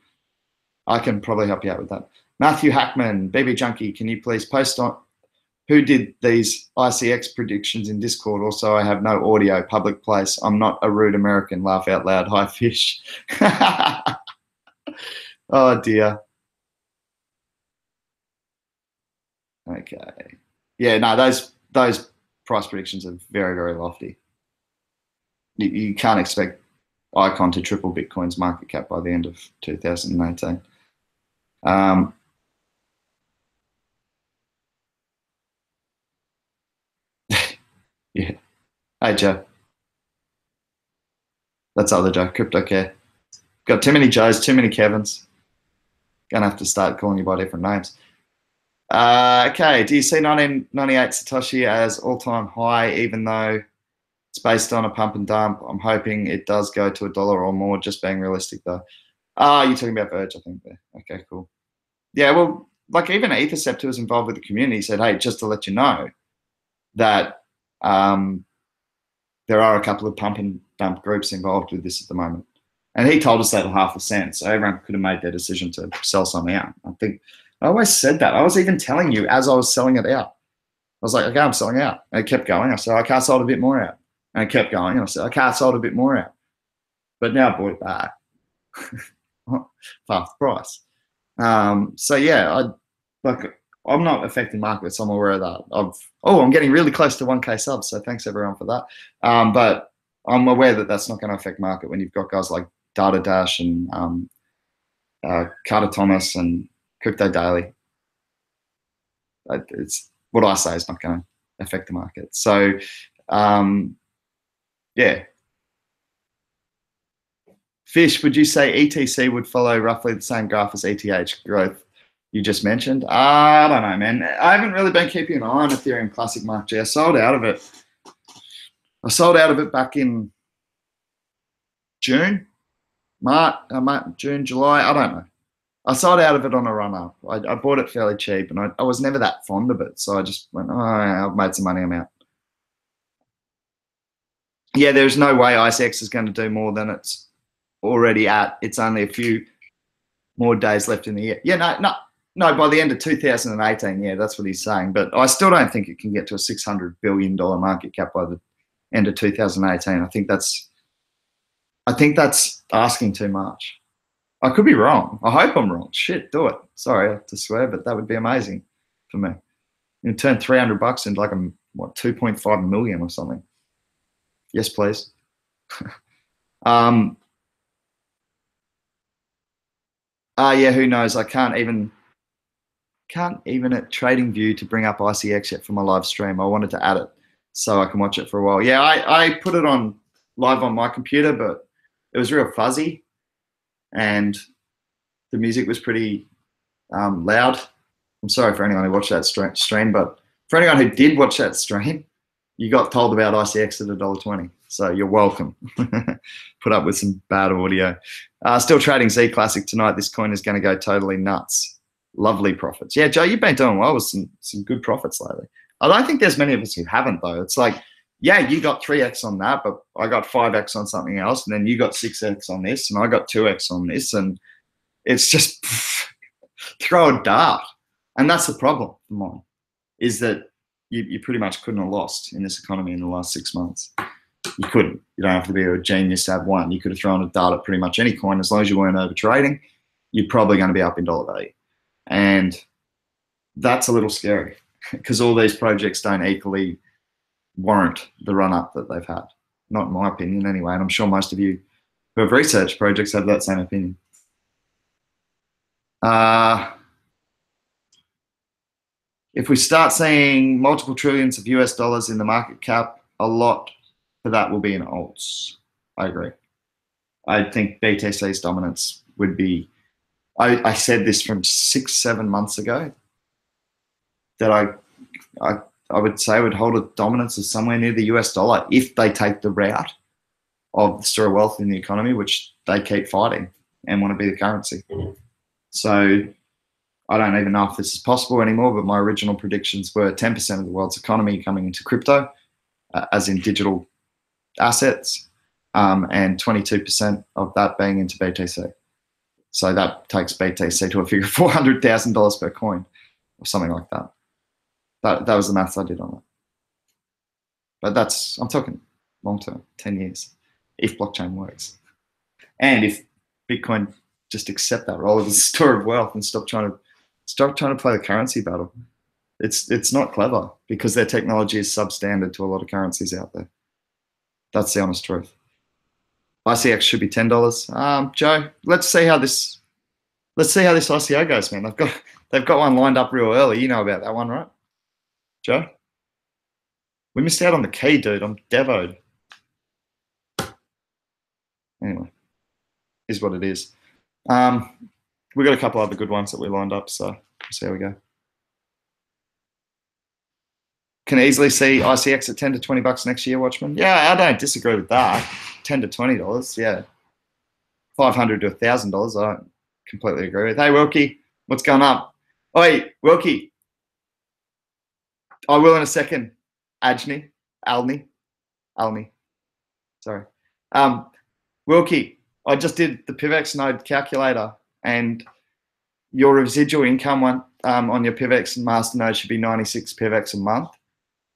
I can probably help you out with that. Matthew Hackman, BB Junkie, can you please post on who did these ICX predictions in Discord? Also, I have no audio, public place. I'm not a rude American. Laugh out loud. Hi, fish. Oh, dear. Okay. Yeah, no, those price predictions are very, very lofty. You can't expect Icon to triple Bitcoin's market cap by the end of 2018. Yeah. Hey, Joe. That's other Joe, Crypto Care. Got too many Joes, too many Kevins. Gonna have to start calling you by different names. Okay, do you see 1998 Satoshi as all-time high, even though it's based on a pump and dump? I'm hoping it does go to $1 or more, just being realistic though. You're talking about Verge, I think there. Okay, cool. Yeah, well, like even Ethercept, who was involved with the community, said, hey, just to let you know that there are a couple of pump and dump groups involved with this at the moment. And he told us that at 0.5 cent, so everyone could have made their decision to sell some out. I think I always said that. I was even telling you as I was selling it out. I was like, okay, I'm selling out. And it kept going. I said, okay, I sold a bit more out. And it kept going. And I said, okay, I sold a bit more out. But now I bought it back for half the price. So yeah, I'm not affecting markets. I'm aware of that. I'm getting really close to 1K subs, so thanks everyone for that. But I'm aware that that's not going to affect market when you've got guys like Data Dash and Carter Thomas and Crypto Daily. It's what I say is not going to affect the market. So yeah. Fish, would you say ETC would follow roughly the same graph as ETH growth you just mentioned? I don't know, man. I haven't really been keeping an eye on Ethereum Classic Mark G. I sold out of it. I sold out of it back in June, June, July. I don't know. I sold out of it on a run up. I bought it fairly cheap, and I was never that fond of it. So I just went, oh, I've made some money. I'm out. Yeah, there's no way ICX is going to do more than it's already at. It's only a few more days left in the year. Yeah, no, by the end of 2018, yeah, that's what he's saying. But I still don't think it can get to a $600 billion market cap by the end of 2018. I think that's asking too much. I could be wrong. I hope I'm wrong. Shit, do it. Sorry I have to swear, but that would be amazing for me. You turn $300 into like a, what, 2.5 million or something. Yes, please. Yeah, who knows? I can't even at TradingView to bring up ICX yet for my live stream. I wanted to add it so I can watch it for a while. Yeah, I put it on live on my computer, but it was real fuzzy and the music was pretty loud. I'm sorry for anyone who watched that stream, but for anyone who did watch that stream, you got told about ICX at $1.20. So you're welcome. Put up with some bad audio. Still trading Z Classic tonight. This coin is going to go totally nuts. Lovely profits. Yeah, Joe, you've been doing well with some good profits lately. I don't think there's many of us who haven't, though. It's like yeah, you got 3x on that, but I got 5x on something else, and then you got 6x on this, and I got 2x on this, and it's just throw a dart. And that's the problem for mine, is that you pretty much couldn't have lost in this economy in the last 6 months. You couldn't. You don't have to be a genius to have won. You could have thrown a dart at pretty much any coin. As long as you weren't over trading, you're probably going to be up in dollar value. And that's a little scary because all these projects don't equally warrant the run up that they've had. Not in my opinion anyway. And I'm sure most of you who have researched projects have that same opinion. If we start seeing multiple trillions of US dollars in the market cap, a lot for that will be in alts. I agree. I think BTC's dominance would be, I said this from 6-7 months ago, that I would say would hold a dominance of somewhere near the US dollar if they take the route of the store of wealth in the economy, which they keep fighting and want to be the currency. So I don't even know if this is possible anymore, but my original predictions were 10% of the world's economy coming into crypto, as in digital assets, and 22% of that being into BTC. So that takes BTC to a figure of $400,000 per coin or something like that. That was the maths I did on it. But that's, I'm talking long term, 10 years, if blockchain works. And if Bitcoin just accept that role as a store of wealth and stop trying to play the currency battle. It's not clever because their technology is substandard to a lot of currencies out there. That's the honest truth. ICX should be $10. Joe, let's see how this ICO goes, man. They've got one lined up real early. You know about that one, right? Joe? We missed out on the key, dude. I'm devoed. Anyway, is what it is. We got a couple other good ones that we lined up, so we'll see how we go. Can easily see ICX at 10 to 20 bucks next year, Watchman. Yeah, I don't disagree with that. $10 to $20, yeah. $500 to $1,000, I don't completely agree with. Hey, Wilkie, what's going up? Oi, Wilkie. I will in a second. Alni. Sorry. Wilkie, I just did the PIVX node calculator, and your residual income on your PIVX and Masternode should be 96 PIVX a month,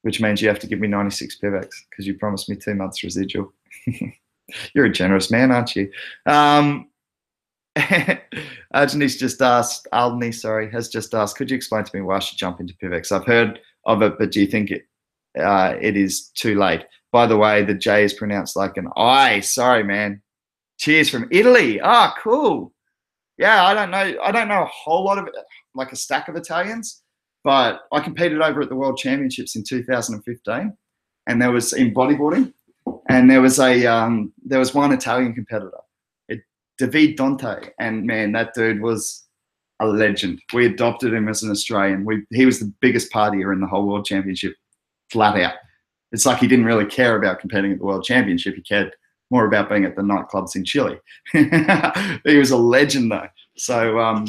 which means you have to give me 96 PIVX because you promised me 2 months residual. You're a generous man, aren't you? Ajani's just asked, Alni, sorry, has just asked, could you explain to me why I should jump into PIVX? I've heard of it, but do you think it is too late? By the way, the J is pronounced like an I. Sorry, man. Cheers from Italy. Ah, cool. Yeah, I don't know a whole lot of it, like a stack of Italians, but I competed over at the World Championships in 2015, and there was in bodyboarding, and there was one Italian competitor, David Dante, and man, that dude was a legend. We adopted him as an Australian. He was the biggest partier in the whole World Championship, flat out. It's like he didn't really care about competing at the World Championship. He cared more about being at the nightclubs in Chile. He was a legend though. So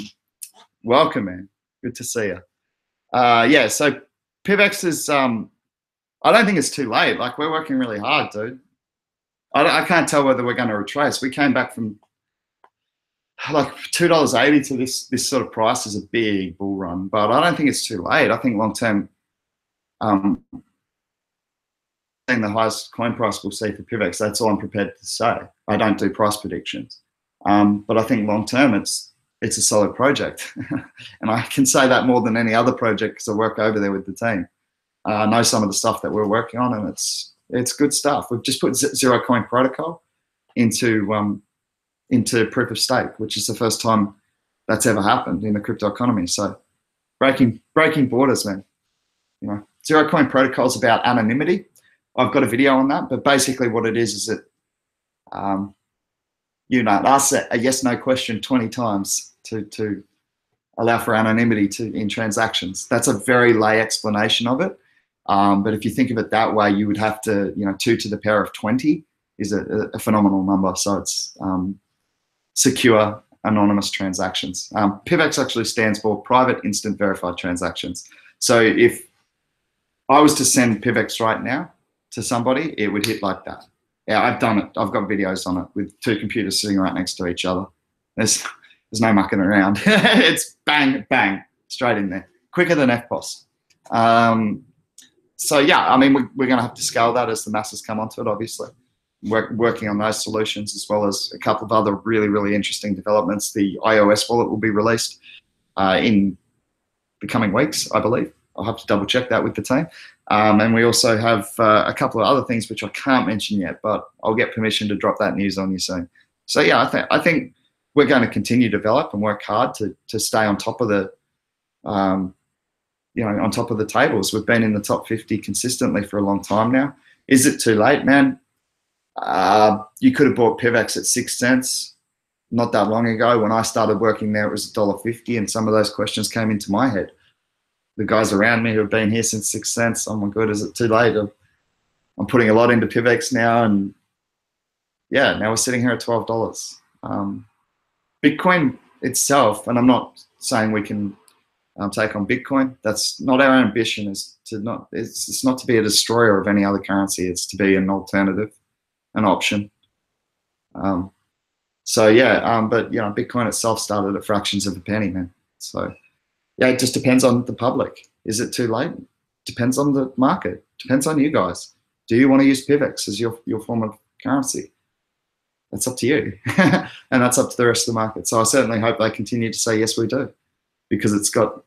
welcome, man. Good to see you. Yeah, so PIVX is, I don't think it's too late. Like, we're working really hard, dude. I can't tell whether we're going to retrace. We came back from like $2.80 to this sort of price is a big bull run, but I don't think it's too late. I think long term, the highest coin price we'll see for PIVX. That's all I'm prepared to say. I don't do price predictions, but I think long term it's a solid project, and I can say that more than any other project because I work over there with the team. I know some of the stuff that we're working on, and it's good stuff. We've just put zero coin protocol into proof of stake, which is the first time that's ever happened in the crypto economy. So breaking borders, man. You know, zero coin protocol is about anonymity. I've got a video on that, but basically what it is that you know, ask a yes/no question 20 times to allow for anonymity in transactions. That's a very lay explanation of it. But if you think of it that way, you would have to, you know, 2 to the power of 20 is a phenomenal number. So it's secure, anonymous transactions. PIVX actually stands for Private Instant Verified Transactions. So if I was to send PIVX right now, to somebody, it would hit like that. Yeah, I've done it. I've got videos on it with two computers sitting right next to each other. There's no mucking around. It's bang, bang, straight in there, quicker than FPOS. So yeah, I mean, we're going to have to scale that as the masses come onto it, obviously. Working on those solutions, as well as a couple of other really, really interesting developments. The iOS wallet will be released in the coming weeks, I believe. I'll have to double check that with the team. And we also have a couple of other things which I can't mention yet, but I'll get permission to drop that news on you soon. So yeah, I think we're going to continue to develop and work hard to stay on top of the, on top of the tables. We've been in the top 50 consistently for a long time now. Is it too late, man? You could have bought PIVX at 6 cents not that long ago. When I started working there, it was $1.50, and some of those questions came into my head. The guys around me who have been here since 6 cents, oh my God, is it too late? I'm putting a lot into PIVX now, and yeah, now we're sitting here at $12. Bitcoin itself, and I'm not saying we can take on Bitcoin. That's not our ambition. It's not to be a destroyer of any other currency. It's to be an alternative, an option. So yeah, but Bitcoin itself started at fractions of a penny, man. So yeah, it just depends on the public. Is it too late? Depends on the market. Depends on you guys. Do you want to use PIVX as your form of currency? That's up to you. And that's up to the rest of the market. So I certainly hope they continue to say, yes, we do. Because it's got,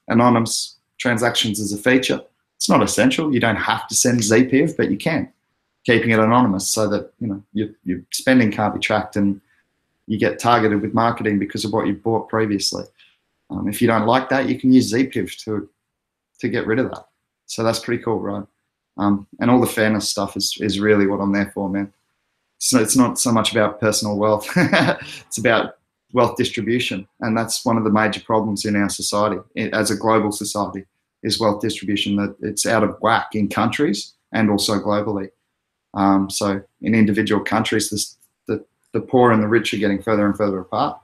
anonymous transactions as a feature. It's not essential. You don't have to send ZPIV, but you can. Keeping it anonymous so that, your spending can't be tracked and you get targeted with marketing because of what you bought previously. If you don't like that, you can use ZPIV to get rid of that. So that's pretty cool, right? And all the fairness stuff is really what I'm there for, man. So it's not so much about personal wealth. It's about wealth distribution. And that's one of the major problems in our society, as a global society, is wealth distribution, that it's out of whack in countries and also globally. So in individual countries, the poor and the rich are getting further and further apart.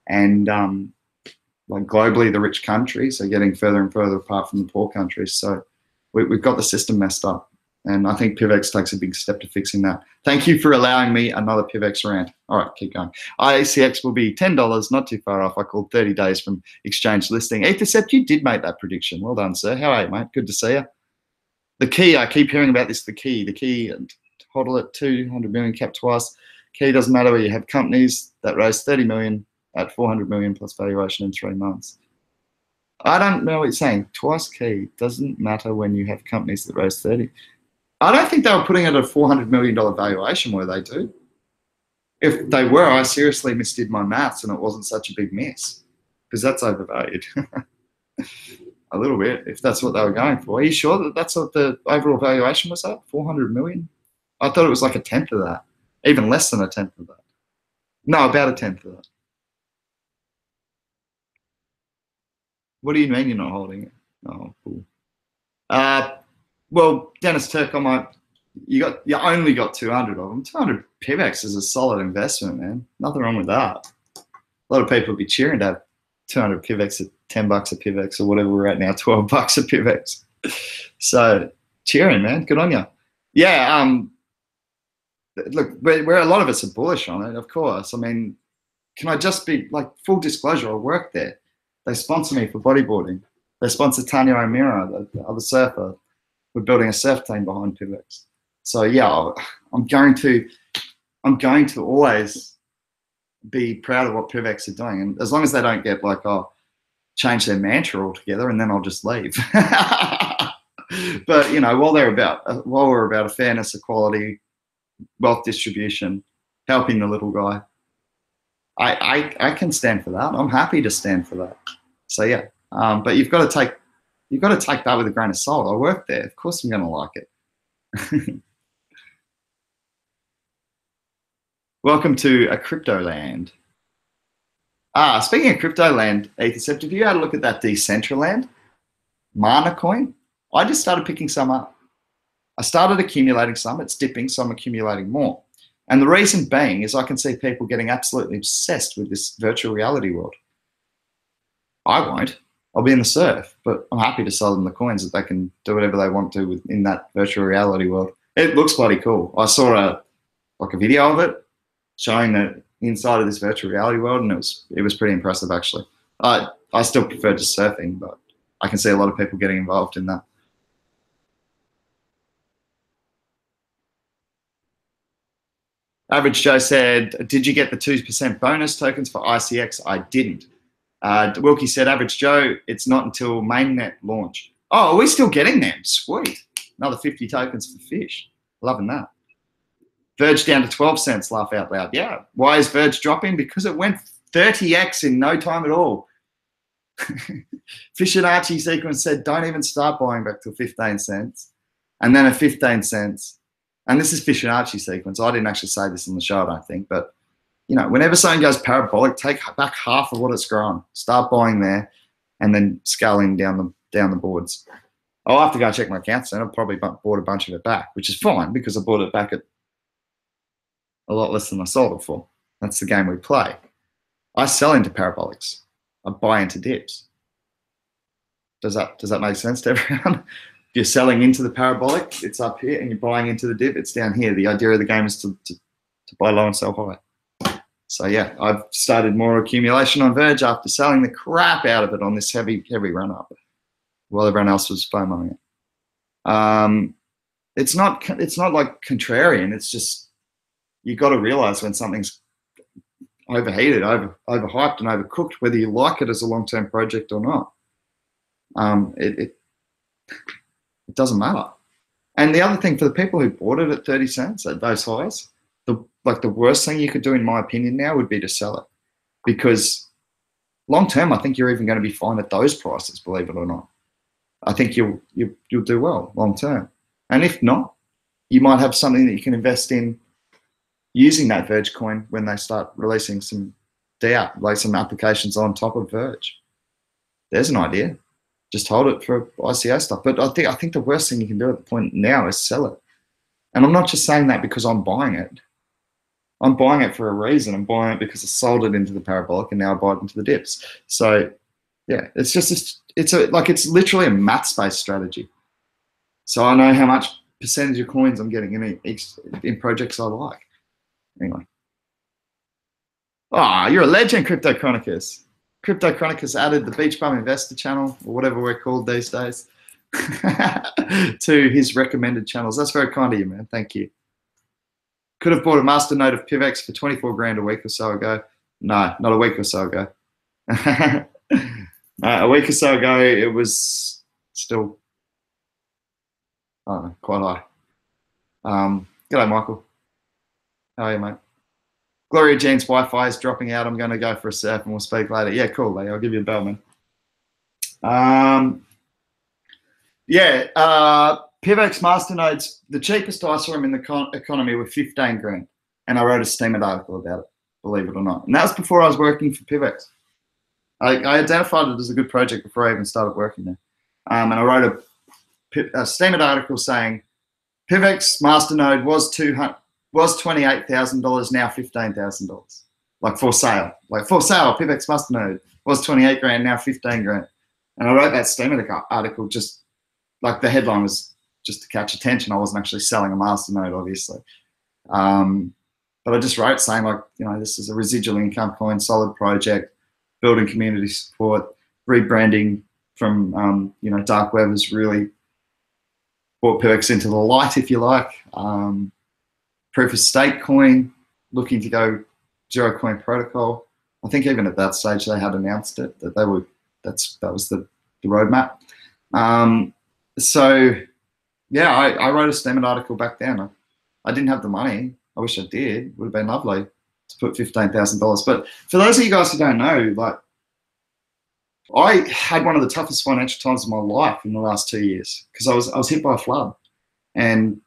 And like globally, the rich countries are getting further and further apart from the poor countries. So we've got the system messed up. And I think PIVX takes a big step to fixing that. Thank you for allowing me another PIVX rant. All right, keep going. ICX will be $10, not too far off. I called 30 days from exchange listing. Ethercept, you did make that prediction. Well done, sir. How are you, mate? Good to see you. The key, I keep hearing about this, the key, hodl at 200 million, capped twice. Key doesn't matter where you have companies that raise 30 million at 400 million plus valuation in 3 months. I don't know what you're saying. Twice key doesn't matter when you have companies that raise 30. I don't think they were putting it at a $400 million valuation, were they, dude? If they were, I seriously misdid my maths and it wasn't such a big miss, because that's overvalued. A little bit, if that's what they were going for. Are you sure that that's what the overall valuation was at? 400 million? I thought it was like a tenth of that, even less than a tenth of that. No, about a tenth of that. What do you mean you're not holding it? Oh, cool. Well, Dennis Turk, you only got 200 of them. 200 PIVX is a solid investment, man. Nothing wrong with that. A lot of people would be cheering to have 200 PIVX at $10 a PIVX or whatever we're at now, $12 a PIVX. So cheering, man. Good on you. Yeah. Look, a lot of us are bullish on it, of course. I mean, can I just be like, full disclosure? I work there. They sponsor me for bodyboarding. They sponsor Tanya O'Meara, the other surfer. We're building a surf team behind PIVX. So yeah, I'm going to always be proud of what PIVX are doing, and as long as they don't get like, change their mantra altogether, and then I'll just leave. But while we're about a fairness, equality, wealth distribution, helping the little guy, I can stand for that. I'm happy to stand for that. So yeah, but you've got to take that with a grain of salt. I work there. Of course I'm going to like it. Welcome to a crypto land. Speaking of crypto land, Ethercept, if you had a look at that Decentraland, Mana coin, I just started picking some up. I started accumulating some. It's dipping, so I'm accumulating more. And the reason being is I can see people getting absolutely obsessed with this virtual reality world. I won't. I'll be in the surf. But I'm happy to sell them the coins that they can do whatever they want to in that virtual reality world. It looks bloody cool. I saw a video of it showing the inside of this virtual reality world, and it was pretty impressive actually. I still prefer just surfing, but I can see a lot of people getting involved in that. Average Joe said, did you get the 2% bonus tokens for ICX? I didn't. Wilkie said, Average Joe, it's not until mainnet launch. Oh, are we still getting them? Sweet. Another 50 tokens for fish. Loving that. Verge down to 12 cents, laugh out loud. Yeah. Why is Verge dropping? Because it went 30x in no time at all. Fish and Archie sequence said, don't even start buying back till 15 cents. And then at 15 cents, and this is Fish and Archie sequence. I didn't actually say this on the show, I don't think, but you know, whenever something goes parabolic, take back half of what it's grown. Start buying there, and then scaling down the boards. I'll have to go check my accounts, and I've probably bought a bunch of it back, which is fine because I bought it back at a lot less than I sold it for. That's the game we play. I sell into parabolics. I buy into dips. Does that make sense to everyone? If you're selling into the parabolic, it's up here, and you're buying into the dip, it's down here. The idea of the game is to buy low and sell high. So yeah, I've started more accumulation on Verge after selling the crap out of it on this heavy run up, while everyone else was FOMOing it. It's not like contrarian. It's just you got to realize when something's overheated, overhyped, and overcooked, whether you like it as a long-term project or not. It doesn't matter. And the other thing for the people who bought it at 30 cents at those highs, the worst thing you could do, in my opinion, now would be to sell it, because long term, I think you're even going to be fine at those prices. Believe it or not, I think you'll do well long term. And if not, you might have something that you can invest in using that Verge coin when they start releasing some DApp, like some applications on top of Verge. There's an idea. Just hold it for ICO stuff. But I think the worst thing you can do at the point now is sell it. And I'm not just saying that because I'm buying it. I'm buying it for a reason. I'm buying it because I sold it into the parabolic and now I buy it into the dips. So yeah, it's just it's literally a maths-based strategy. So I know how much percentage of coins I'm getting in projects I like. Anyway. Ah, you're a legend, Crypto Chronicus. Crypto Chronicus added the Beach Bum Investor channel, or whatever we're called these days, to his recommended channels. That's very kind of you, man. Thank you. Could have bought a Masternode of PIVX for 24 grand a week or so ago. No, not a week or so ago. A week or so ago, it was still quite high. G'day, Michael. How are you, mate? Gloria Jean's Wi-Fi is dropping out. I'm going to go for a surf and we'll speak later. Yeah, cool, Lee. I'll give you a bell, man. PIVX Masternodes, the cheapest I saw them in the economy were 15 grand. And I wrote a Steemit article about it, believe it or not. And that was before I was working for PIVX. I identified it as a good project before I even started working there. And I wrote a Steemit article saying PIVX Masternode was $28,000, now $15,000. Like for sale. PIVX Masternode was 28 grand, now 15 grand. And I wrote that Steemit article just like the headline was just to catch attention. I wasn't actually selling a Masternode, obviously. But I just wrote saying like, you know, this is a residual income coin, solid project, building community support, rebranding from, you know, dark web has really brought PIVX into the light, if you like. Proof of stake coin, looking to go zero coin protocol. I think even at that stage they had announced it, that they would. That was the roadmap. So yeah, I wrote a Steemit article back then. I didn't have the money. I wish I did. Would have been lovely to put $15,000. But for those of you guys who don't know, like I had one of the toughest financial times of my life in the last 2 years because I was hit by a flood, and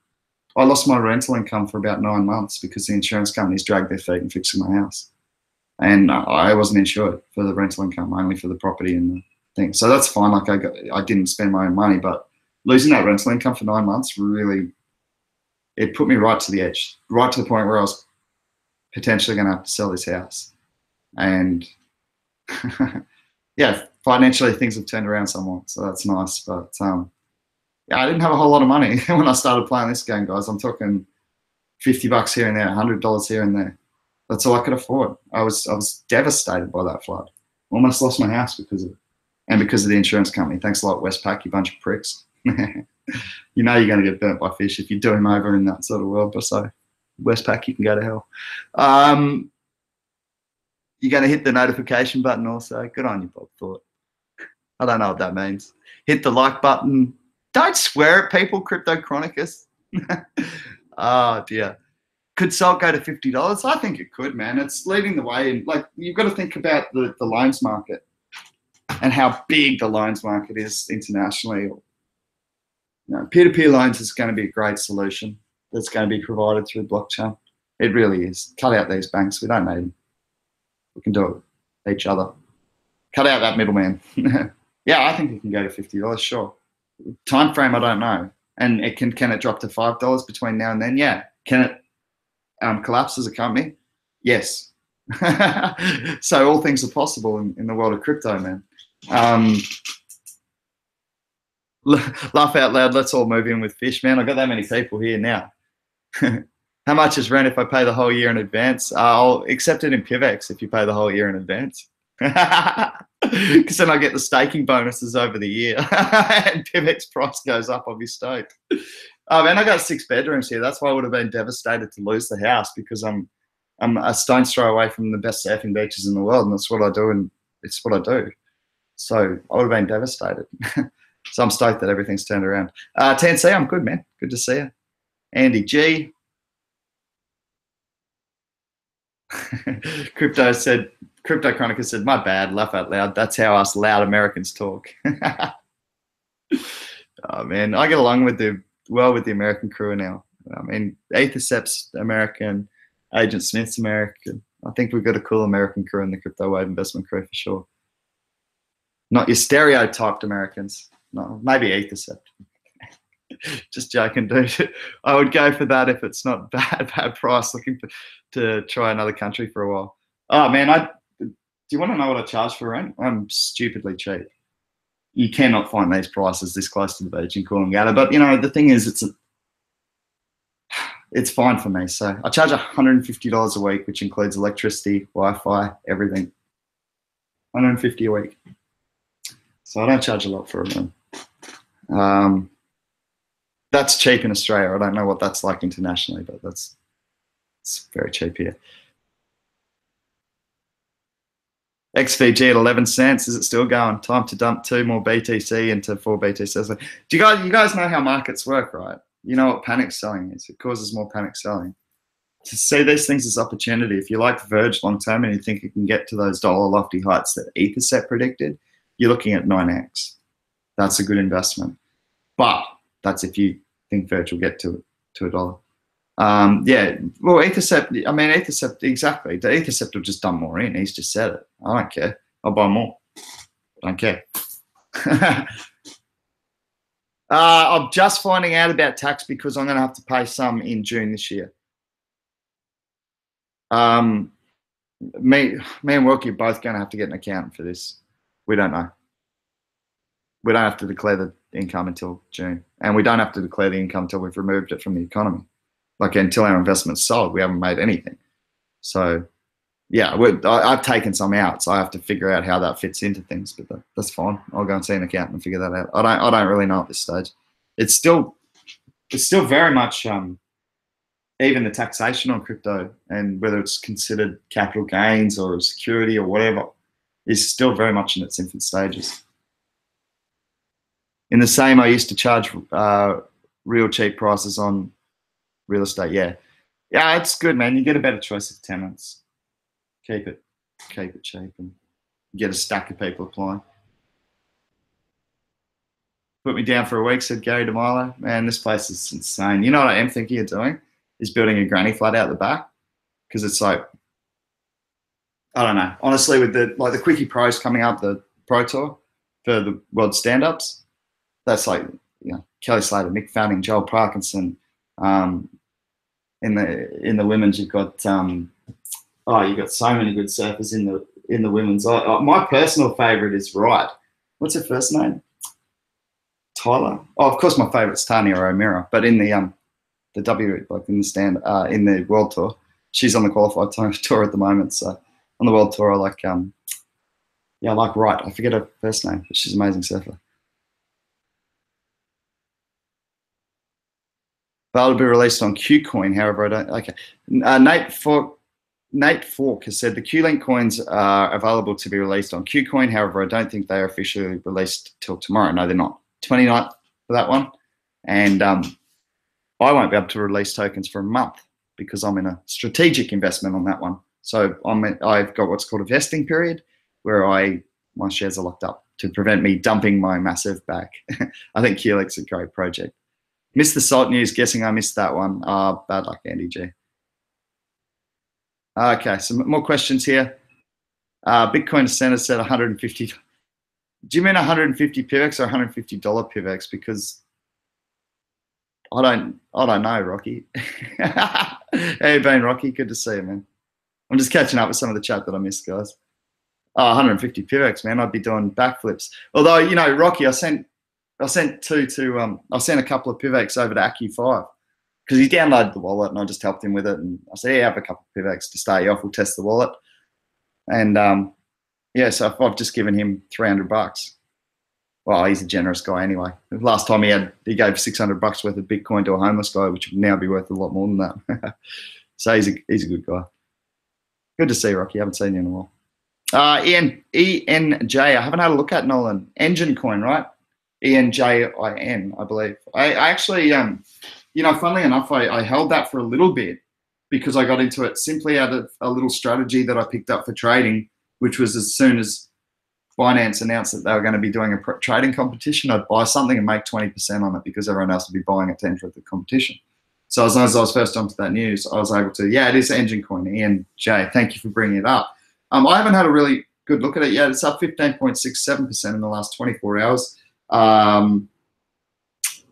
I lost my rental income for about 9 months because the insurance companies dragged their feet in fixing my house. And I wasn't insured for the rental income, only for the property and the thing. So that's fine. Like I didn't spend my own money, but losing that rental income for 9 months really, it put me right to the edge, right to the point where I was potentially going to have to sell this house. And yeah, financially things have turned around somewhat, so that's nice. But yeah, I didn't have a whole lot of money when I started playing this game, guys. I'm talking $50 here and there, $100 here and there. That's all I could afford. I was devastated by that flood. Almost lost my house because of it, and because of the insurance company. Thanks a lot, Westpac, you bunch of pricks. You know you're going to get burnt by fish if you do him over in that sort of world. But so, Westpac, you can go to hell. You're going to hit the notification button also. Good on you, Bob Thought. I don't know what that means. Hit the like button. Don't swear at people, Crypto Chronicus. Oh, dear. Could SALT go to $50? I think it could, man. It's leading the way. And like, you've got to think about the loans market and how big the loans market is internationally. You know, peer-to-peer loans is going to be a great solution that's going to be provided through blockchain. It really is. Cut out these banks. We don't need them. We can do it with each other. Cut out that middleman. Yeah, I think it can go to $50, sure. Time frame, I don't know. And it can it drop to $5 between now and then? Yeah. Can it collapse as a company? Yes. So all things are possible in the world of crypto, man. Laugh out loud, let's all move in with fish, man. I've got that many people here now. How much is rent if I pay the whole year in advance? I'll accept it in PIVX if you pay the whole year in advance. Because then I get the staking bonuses over the year. And PIVX price goes up, I'll be stoked. Oh man, I got 6 bedrooms here. That's why I would have been devastated to lose the house, because I'm a stone's throw away from the best surfing beaches in the world, and that's what I do, and it's what I do. So I would have been devastated. So I'm stoked that everything's turned around. TNC, I'm good, man. Good to see you. Andy G. Crypto Chronica said, my bad, laugh out loud. That's how us loud Americans talk. Oh man, I get along with the American crew now. I mean, Ethercept's American, Agent Smith's American. I think we've got a cool American crew in the crypto wave investment crew for sure. Not your stereotyped Americans. No, maybe Ethercept. Just joking, dude. I would go for that if it's not bad price. Looking to try another country for a while. Oh man, do you want to know what I charge for rent? I'm stupidly cheap. You cannot find these prices this close to the beach in Coolangatta. But you know, the thing is, it's fine for me. So I charge $150 a week, which includes electricity, Wi-Fi, everything. $150 a week. So I don't charge a lot for a room. That's cheap in Australia. I don't know what that's like internationally, but it's very cheap here. XVG at 11 cents. Is it still going? Time to dump 2 more BTC into 4 BTC. Do you guys know how markets work, right? You know what panic selling is. It causes more panic selling. To see these things as opportunity, if you like Verge long term and you think it can get to those dollar lofty heights that Ethercept predicted, you're looking at 9x. That's a good investment. But that's if you think Verge will get to $1. Yeah, well, Ethercept, I mean, Ethercept, exactly. The Ethercept will just dump more in. He's just said it. I don't care. I'll buy more. Don't care. I'm just finding out about tax because I'm going to have to pay some in June this year. Me and Wilkie are both going to have to get an accountant for this. We don't know. We don't have to declare the income until June. And we don't have to declare the income until we've removed it from the economy. Like until our investment's sold, we haven't made anything. So yeah, I've taken some out, so I have to figure out how that fits into things, but that's fine. I'll go and see an accountant and figure that out. I don't really know at this stage. It's still very much even the taxation on crypto and whether it's considered capital gains or a security or whatever is still very much in its infant stages. In the same, I used to charge real cheap prices on real estate. Yeah, it's good, man. You get a better choice of tenants. Keep it cheap and get a stack of people applying. Put me down for a week, said Gary DeMilo. Man, this place is insane. You know what I am thinking of doing? Is building a granny flat out the back. Because it's like, I don't know. Honestly, with the Quickie Pros coming up, the Pro Tour for the World Stand-Ups, that's like, you know, Kelly Slater, Mick Fanning, Joel Parkinson. In the women's, you've got you've got so many good surfers in in the women's. My personal favorite is Wright. What's her first name? Tyler. Oh, of course, my favorite's Tania O'Meara. But in the W, like in the stand, in the World Tour, she's on the qualified tour at the moment. So on the World Tour, I like I like Wright. I forget her first name, but she's an amazing surfer. That'll be released on Qcoin. However, I don't. Okay, Nate Fork has said the Q-Link coins are available to be released on Qcoin. However, I don't think they are officially released till tomorrow. No, they're not. 29th for that one, and I won't be able to release tokens for a month because I'm in a strategic investment on that one. So I've got what's called a vesting period where my shares are locked up to prevent me dumping my massive back. I think Q-Link's a great project. Missed the salt news. Guessing I missed that one. Bad luck, Andy G. Okay, some more questions here. Bitcoin Center said 150. Do you mean 150 PIVX or 150 PIVX? Because I don't know, Rocky. How you been, Rocky? Good to see you, man. I'm just catching up with some of the chat that I missed, guys. Oh, 150 PIVX, man. I'd be doing backflips. Although, you know, Rocky, I sent a couple of PIVX over to AccuFi because he downloaded the wallet and I just helped him with it. And I said, yeah, have a couple of PIVX to start you off. We'll test the wallet. And yeah, so I've just given him $300. Well, he's a generous guy anyway. The last time he gave $600 worth of Bitcoin to a homeless guy, which would now be worth a lot more than that. So he's a good guy. Good to see you, Rocky. Haven't seen you in a while. ENJ, I haven't had a look at, Nolan. Engine coin, right? ENJIN, I believe. I actually, you know, funnily enough, I held that for a little bit because I got into it simply out of a little strategy that I picked up for trading, which was as soon as Binance announced that they were going to be doing a trading competition, I'd buy something and make 20% on it because everyone else would be buying it to enter the competition. So as long as I was first onto that news, I was able to, yeah, it is Engine Coin, ENJ. Thank you for bringing it up. I haven't had a really good look at it yet. It's up 15.67% in the last 24 hours.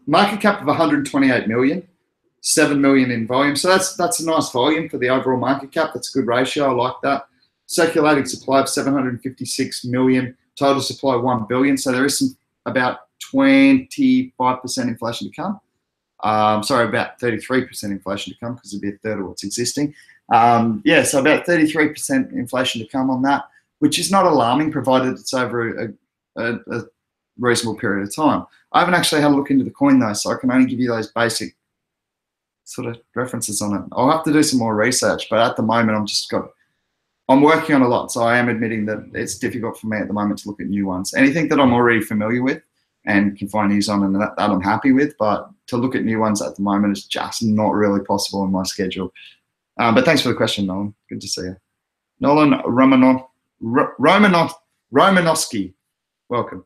Market cap of 128 million, 7 million in volume. So that's a nice volume for the overall market cap. That's a good ratio. I like that. Circulating supply of 756 million, total supply 1 billion. So there is about 25% inflation to come. Sorry, about 33% inflation to come because it'd be a third of what's existing. Yeah, so about 33% inflation to come on that, which is not alarming provided it's over a reasonable period of time. I haven't actually had a look into the coin though, so I can only give you those basic sort of references on it. I'll have to do some more research, but at the moment I'm working on a lot, so I am admitting that it's difficult for me at the moment to look at new ones. Anything that I'm already familiar with and can find news on and that I'm happy with, but to look at new ones at the moment is just not really possible in my schedule. But thanks for the question, Nolan. Good to see you. Nolan Romanowski, welcome.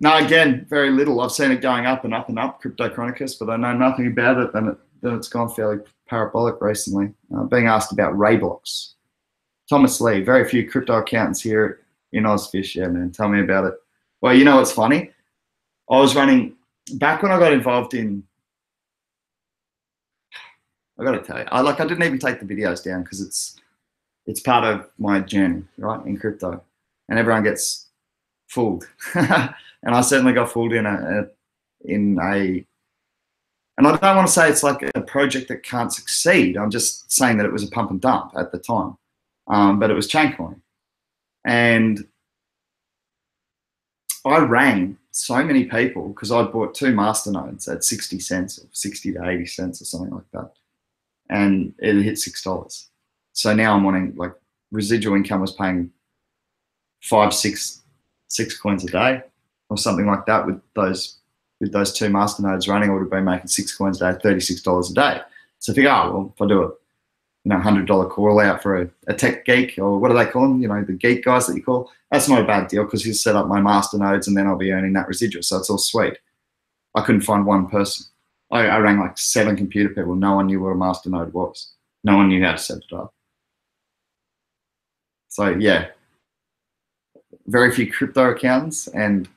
No, again, very little. I've seen it going up and up and up, Crypto Chronicus, but I know nothing about it, and it's gone fairly parabolic recently. Being asked about Rayblocks. Thomas Lee, very few crypto accountants here in Ozfish. Yeah, man, tell me about it. Well, you know what's funny? I was running, back when I got involved in, I got to tell you, I didn't even take the videos down because it's part of my journey, right, in crypto, and everyone gets fooled. And I certainly got fooled in a, and I don't want to say it's like a project that can't succeed. I'm just saying that it was a pump and dump at the time. But it was Chaincoin. And I rang so many people because I bought 2 masternodes at 60 cents or 60 to 80 cents or something like that. And it hit $6. So now I'm wanting, like, residual income was paying 5, 6 coins a day or something like that with those 2 masternodes running. I would have been making 6 coins a day, $36 a day. So I figure, oh, well, if I do a $100 call out for a tech geek, or what do they call them? You know, the geek guys that you call. That's not a bad deal because he'll set up my masternodes and then I'll be earning that residual. So it's all sweet. I couldn't find one person. I rang like 7 computer people. No one knew what a masternode was. No one knew how to set it up. So yeah, very few crypto accountants, and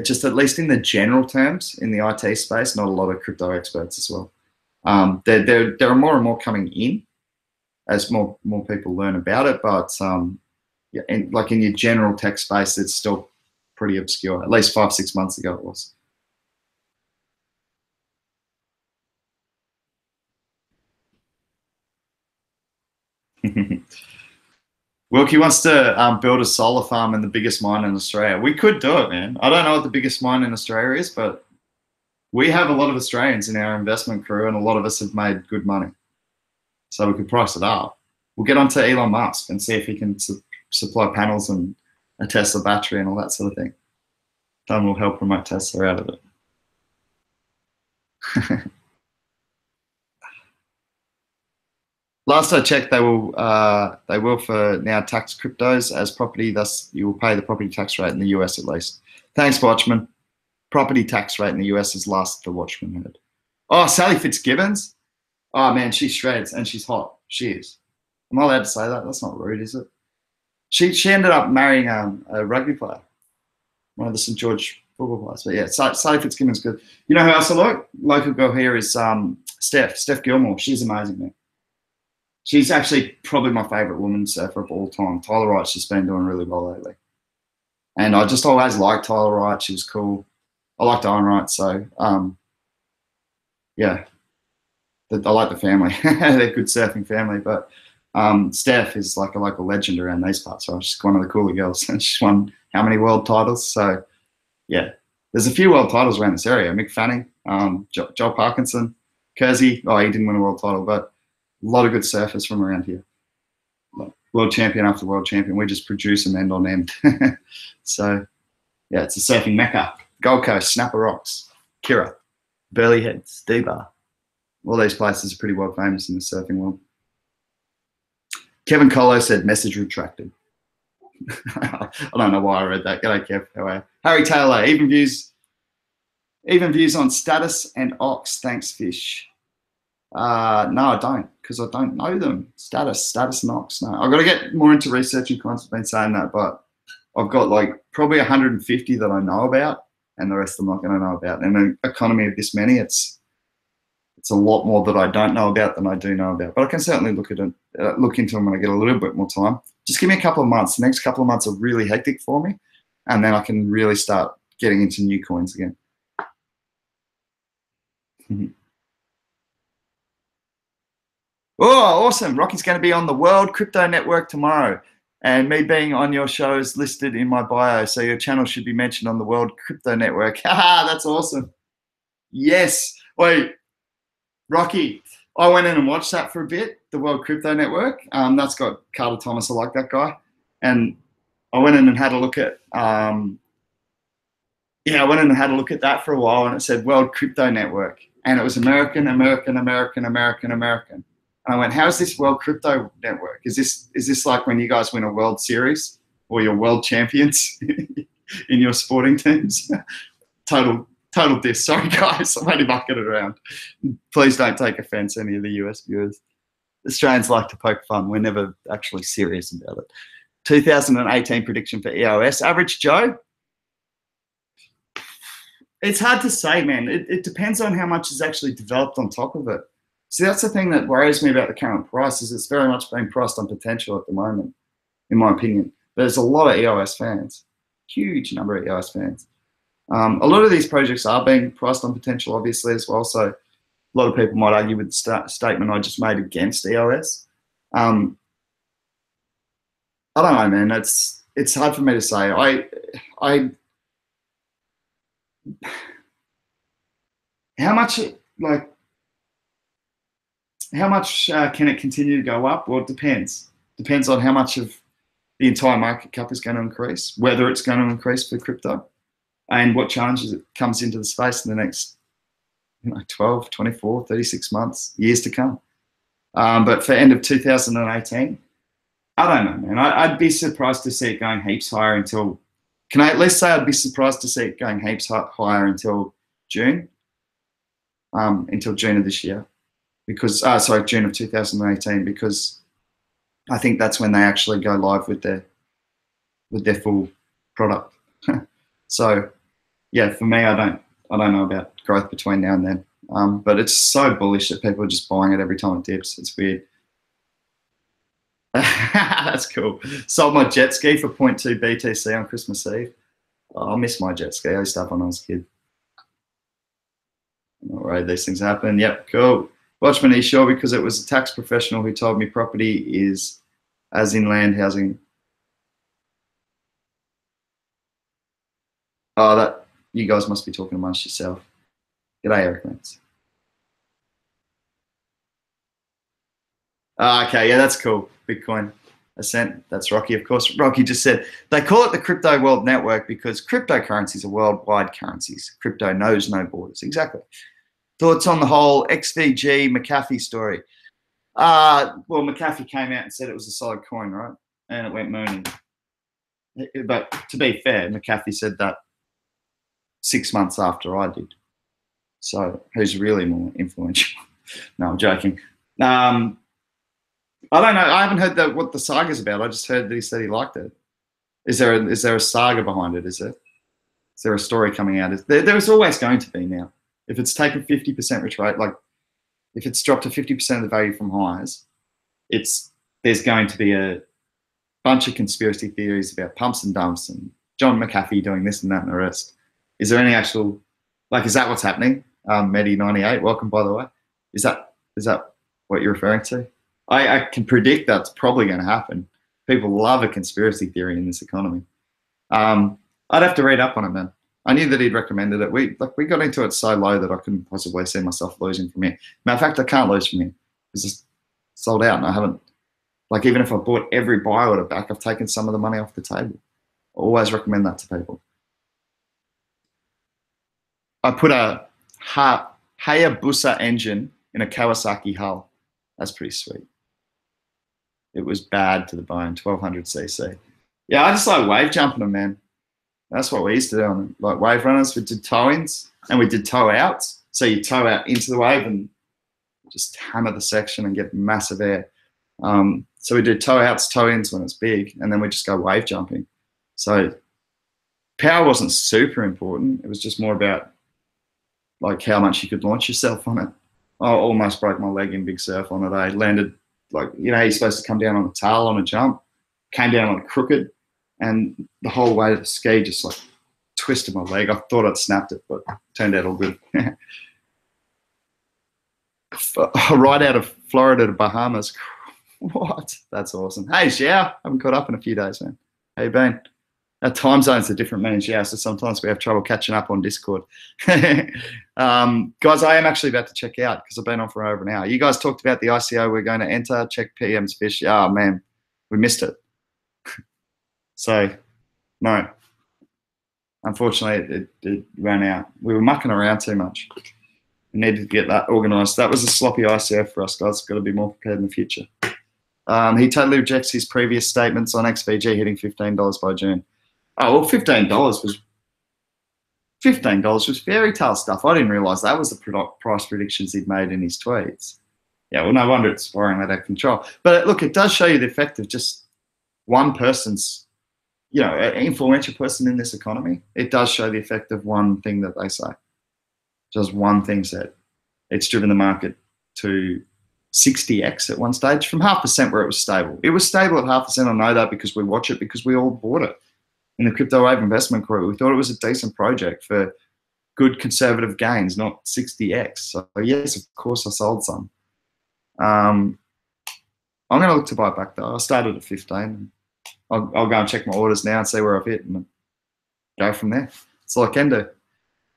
just at least in the general terms in the IT space, not a lot of crypto experts as well. There are more and more coming in as more people learn about it, but yeah, like in your general tech space, it's still pretty obscure. At least 5-6 months ago it was. Wilkie wants to build a solar farm in the biggest mine in Australia. We could do it, man. I don't know what the biggest mine in Australia is, but we have a lot of Australians in our investment crew, and a lot of us have made good money. So we could price it up. We'll get onto Elon Musk and see if he can supply panels and a Tesla battery and all that sort of thing. Then we'll help promote Tesla out of it. Last I checked, they will for now tax cryptos as property. Thus, you will pay the property tax rate in the US at least. Thanks, Watchman. Property tax rate in the US is last the Watchman heard. Oh, Sally Fitzgibbons. Oh man, she shreds and she's hot. She is. Am I allowed to say that? That's not rude, is it? She ended up marrying a rugby player, one of the St George football players. But yeah, Sally Fitzgibbon's good. You know who else I like? Local girl here is Steph Gilmore. She's amazing, man. She's actually probably my favourite woman surfer of all time. Tyler Wright's just been doing really well lately. And I just always liked Tyler Wright. She was cool. I liked Iron Wright. So, yeah, I like the family. They're a good surfing family. But Steph is like a local legend around these parts. Right? She's one of the cooler girls. And she's won how many world titles? So, yeah, there's a few world titles around this area. Mick Fanning, Joel Parkinson, Kersey. Oh, he didn't win a world title, but a lot of good surfers from around here. World champion after world champion. We just produce them end on end. So, yeah, it's a surfing mecca. Gold Coast, Snapper Rocks, Kirra, Burley Heads, D-Bar. All these places are pretty well famous in the surfing world. Kevin Colo said, message retracted. I don't know why I read that. G'day, Kev. How are you? Harry Taylor, even views on status and ox. Thanks, Fish. No, I don't, because I don't know them. Status and ox. No, I've got to get more into researching coins. I've been saying that, but I've got like probably 150 that I know about, and the rest I'm not going to know about. In an economy of this many, it's a lot more that I don't know about than I do know about. But I can certainly look into them when I get a little bit more time. Just give me a couple of months. The next couple of months are really hectic for me, and then I can really start getting into new coins again. Oh, awesome. Rocky's going to be on the World Crypto Network tomorrow. And me being on your show is listed in my bio. So your channel should be mentioned on the World Crypto Network. Haha, that's awesome. Yes. Wait, Rocky, I went in and watched that for a bit, the World Crypto Network. That's got Carter Thomas. I like that guy. And I went in and had a look at, I went in and had a look at that for a while, and it said World Crypto Network. And it was American. And I went, how is this World Crypto Network? Is this like when you guys win a World Series or you're world champions in your sporting teams? Total diss. Sorry, guys. I'm only mucking it around. Please don't take offense, any of the US viewers. Australians like to poke fun. We're never actually serious about it. 2018 prediction for EOS. Average Joe? It's hard to say, man. It depends on how much is actually developed on top of it. See, that's the thing that worries me about the current price, is it's very much being priced on potential at the moment, in my opinion. There's a lot of EOS fans, huge number of EOS fans. A lot of these projects are being priced on potential, obviously, as well. So a lot of people might argue with the statement I just made against EOS. I don't know, man. It's hard for me to say. How much can it continue to go up? Well, it depends. Depends on how much of the entire market cap is going to increase, whether it's going to increase for crypto, and what challenges it comes into the space in the next 12, 24, 36 months, years to come. But for end of 2018, I don't know, man. I'd be surprised to see it going heaps higher until, can I at least say I'd be surprised to see it going heaps higher until June? Until June of this year. Because, June of 2018, because I think that's when they actually go live with their with their full product. So yeah, for me, I don't know about growth between now and then. But it's so bullish that people are just buying it every time it dips. It's weird. That's cool. Sold my jet ski for 0.2 BTC on Christmas Eve. Oh, I miss my jet ski. I used to have when I was a kid. All right, these things happen. Yep, cool. Watchman E. Shaw, because it was a tax professional who told me property is as in land housing. Oh, that you guys must be talking amongst yourself. G'day, Eric Lance. Okay, yeah, that's cool. Bitcoin Ascent. That's Rocky, of course. Rocky just said they call it the Crypto World Network because cryptocurrencies are worldwide currencies. Crypto knows no borders. Exactly. Thoughts on the whole XVG McAfee story? Well, McAfee came out and said it was a solid coin, right? And it went mooning. But to be fair, McAfee said that 6 months after I did. So who's really more influential? No, I'm joking. I don't know. I haven't heard what the saga's about. I just heard that he said he liked it. Is there a saga behind it? Is there a story coming out? There's always going to be now. If it's taken 50% retrade, like if it's dropped to 50% of the value from highs, there's going to be a bunch of conspiracy theories about pumps and dumps and John McAfee doing this and that and the rest. Is there any actual, like, is that what's happening? Medi98, welcome, by the way. Is that what you're referring to? I can predict that's probably going to happen. People love a conspiracy theory in this economy. I'd have to read up on it, man. I knew that he'd recommended it. We got into it so low that I couldn't possibly see myself losing from here. Matter of fact, I can't lose from here. It's just sold out, and I haven't. Like, even if I bought every buy order back, I've taken some of the money off the table. I always recommend that to people. I put a Hayabusa engine in a Kawasaki hull. That's pretty sweet. It was bad to the bone, 1200cc. Yeah, I just like wave jumping them, man. That's what we used to do on like wave runners. We did toe-ins and we did toe-outs. So you toe out into the wave and just hammer the section and get massive air. So we do toe-outs, toe-ins when it's big, and then we just go wave jumping. So power wasn't super important. It was just more about like how much you could launch yourself on it. I almost broke my leg in big surf on it. I landed, like, you know, you're supposed to come down on the tail on a jump, came down on a crooked, and the whole way of the ski just like twisted my leg. I thought I'd snapped it, but it turned out all good. Right out of Florida to Bahamas. What? That's awesome. Hey, Xiao. Haven't caught up in a few days, man. How you been? Our time zones are different, man, Xiao, so sometimes we have trouble catching up on Discord. Guys, I am actually about to check out because I've been on for over an hour. You guys talked about the ICO we're going to enter. Check PM's fish. Oh, man, we missed it. So, no. Unfortunately, it ran out. We were mucking around too much. We needed to get that organised. That was a sloppy ICO for us, guys. Got to be more prepared in the future. He totally rejects his previous statements on XVG hitting $15 by June. Oh, well, $15 was fairy tale stuff. I didn't realise that was the price predictions he'd made in his tweets. Yeah, well, no wonder it's spiraling out of control. But look, it does show you the effect of just one person's, you know, an influential person in this economy. It does show the effect of one thing that they say. Just one thing said. It's driven the market to 60x at one stage from 0.5% where it was stable. It was stable at 0.5%. I know that because we watch it, because we all bought it in the Crypto Wave investment crew. We thought it was a decent project for good conservative gains, not 60x. So yes, of course I sold some. I'm going to look to buy it back though. I started at 15. I'll go and check my orders now and see where I've hit and go from there. That's all I can do.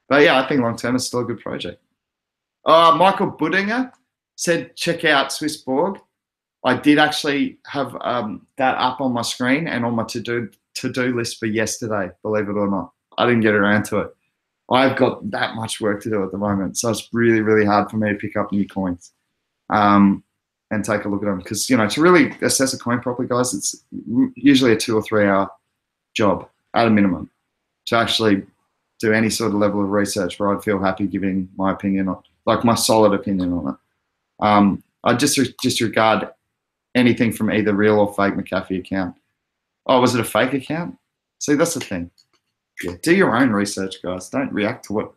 But yeah, I think long term it's still a good project. Michael Budinger said check out Swissborg. I did actually have that up on my screen and on my to-do list for yesterday, believe it or not. I didn't get around to it. I've got that much work to do at the moment, so it's really, really hard for me to pick up new coins and take a look at them because, you know, to really assess a coin properly, guys, it's usually a 2 or 3 hour job at a minimum to actually do any sort of level of research where I'd feel happy giving my opinion on, like my solid opinion on it. I just disregard anything from either real or fake McAfee account. Oh, was it a fake account? See, that's the thing. Yeah, do your own research, guys. Don't react to what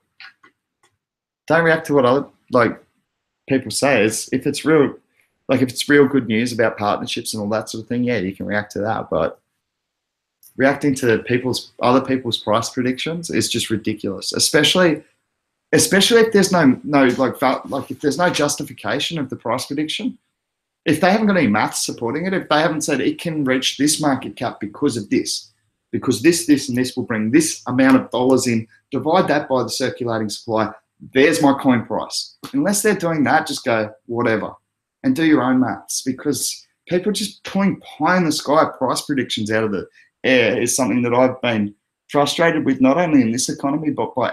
other people say. If it's real good news about partnerships and all that sort of thing, yeah, you can react to that. But reacting to other people's price predictions is just ridiculous, especially if there's if there's no justification of the price prediction. If they haven't got any maths supporting it, if they haven't said it can reach this market cap because of this, because this, and this will bring this amount of dollars in, divide that by the circulating supply, there's my coin price. Unless they're doing that, just go whatever and do your own maths, because people just pulling pie in the sky price predictions out of the air is something that I've been frustrated with, not only in this economy, but by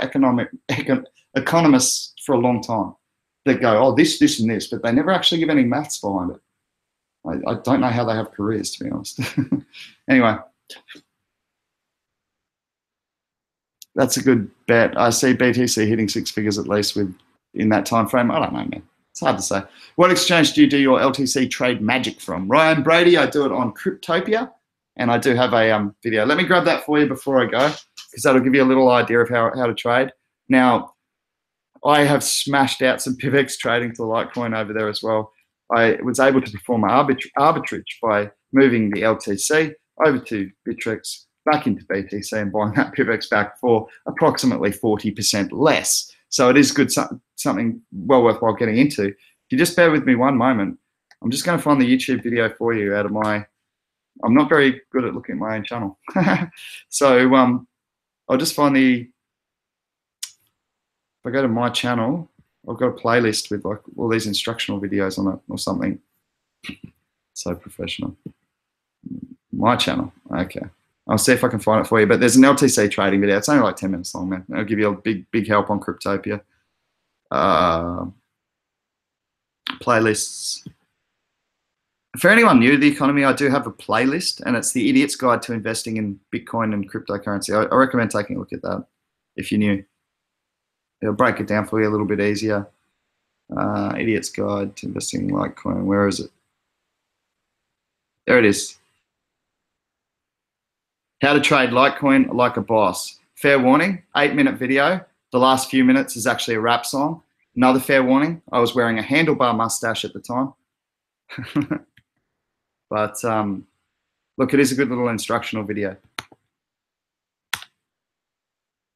economists for a long time that go, oh, this, and this, but they never actually give any maths behind it. I don't know how they have careers, to be honest. Anyway, that's a good bet. I see BTC hitting 6 figures at least in that time frame. I don't know, man. It's hard to say. What exchange do you do your LTC trade magic from? Ryan Brady, I do it on Cryptopia, and I do have a video. Let me grab that for you before I go, because that'll give you a little idea of how to trade. Now, I have smashed out some PIVX trading to Litecoin over there as well. I was able to perform arbitrage by moving the LTC over to Bittrex, back into BTC, and buying that PIVX back for approximately 40% less. So it is good, something well worthwhile getting into. If you just bear with me one moment, I'm just going to find the YouTube video for you out of I'm not very good at looking at my own channel. So I'll just find if I go to my channel, I've got a playlist with like all these instructional videos on it or something. So professional. My channel, okay. I'll see if I can find it for you. But there's an LTC trading video. It's only like 10 minutes long, man. It'll give you a big help on Cryptopia. Playlists. For anyone new to the economy, I do have a playlist, and it's the Idiot's Guide to Investing in Bitcoin and Cryptocurrency. I recommend taking a look at that if you're new. It'll break it down for you a little bit easier. Idiot's Guide to Investing in Litecoin. Where is it? There it is. How to trade Litecoin like a boss. Fair warning, 8-minute video. The last few minutes is actually a rap song. Another fair warning, I was wearing a handlebar mustache at the time. But look, it is a good little instructional video.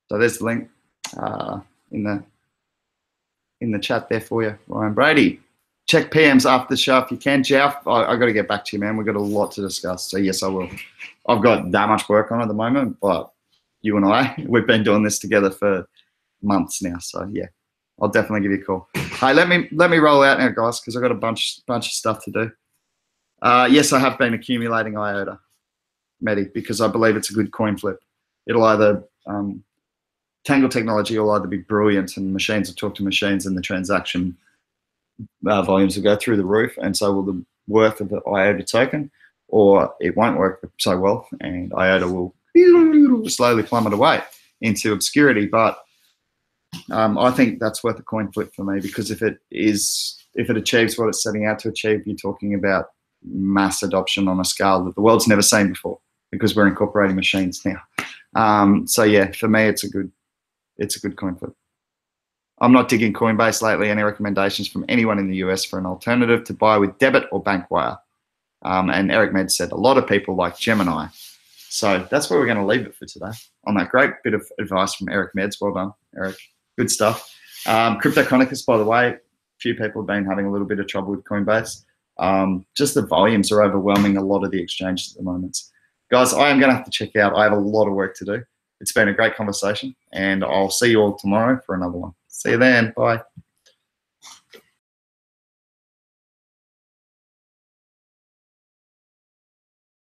So there's the link in the chat there for you, Ryan Brady. Check PMs after the show if you can. Jeff, I got to get back to you, man. We've got a lot to discuss. So yes, I will. I've got that much work on at the moment, but you and I, we've been doing this together for months now. So yeah, I'll definitely give you a call. Hey, let me roll out now, guys, because I've got a bunch of stuff to do. Yes, I have been accumulating IOTA, Medi, because I believe it's a good coin flip. It'll either Tangle technology will either be brilliant, and machines will talk to machines, and the transaction volumes will go through the roof, and so will the worth of the IOTA token, or it won't work so well, and IOTA will slowly plummet away into obscurity. But I think that's worth a coin flip for me, because if it achieves what it's setting out to achieve, you're talking about mass adoption on a scale that the world's never seen before, because we're incorporating machines now. So yeah, for me, it's a good coin flip. I'm not digging Coinbase lately. Any recommendations from anyone in the US for an alternative to buy with debit or bank wire? And Eric Med said a lot of people like Gemini. So that's where we're going to leave it for today, on that great bit of advice from Eric Meds. Well done, Eric. Good stuff. Cryptoconicus, by the way, a few people have been having a little bit of trouble with Coinbase. Just the volumes are overwhelming a lot of the exchanges at the moment. Guys, I am going to have to check out. I have a lot of work to do. It's been a great conversation, and I'll see you all tomorrow for another one. See you then. Bye.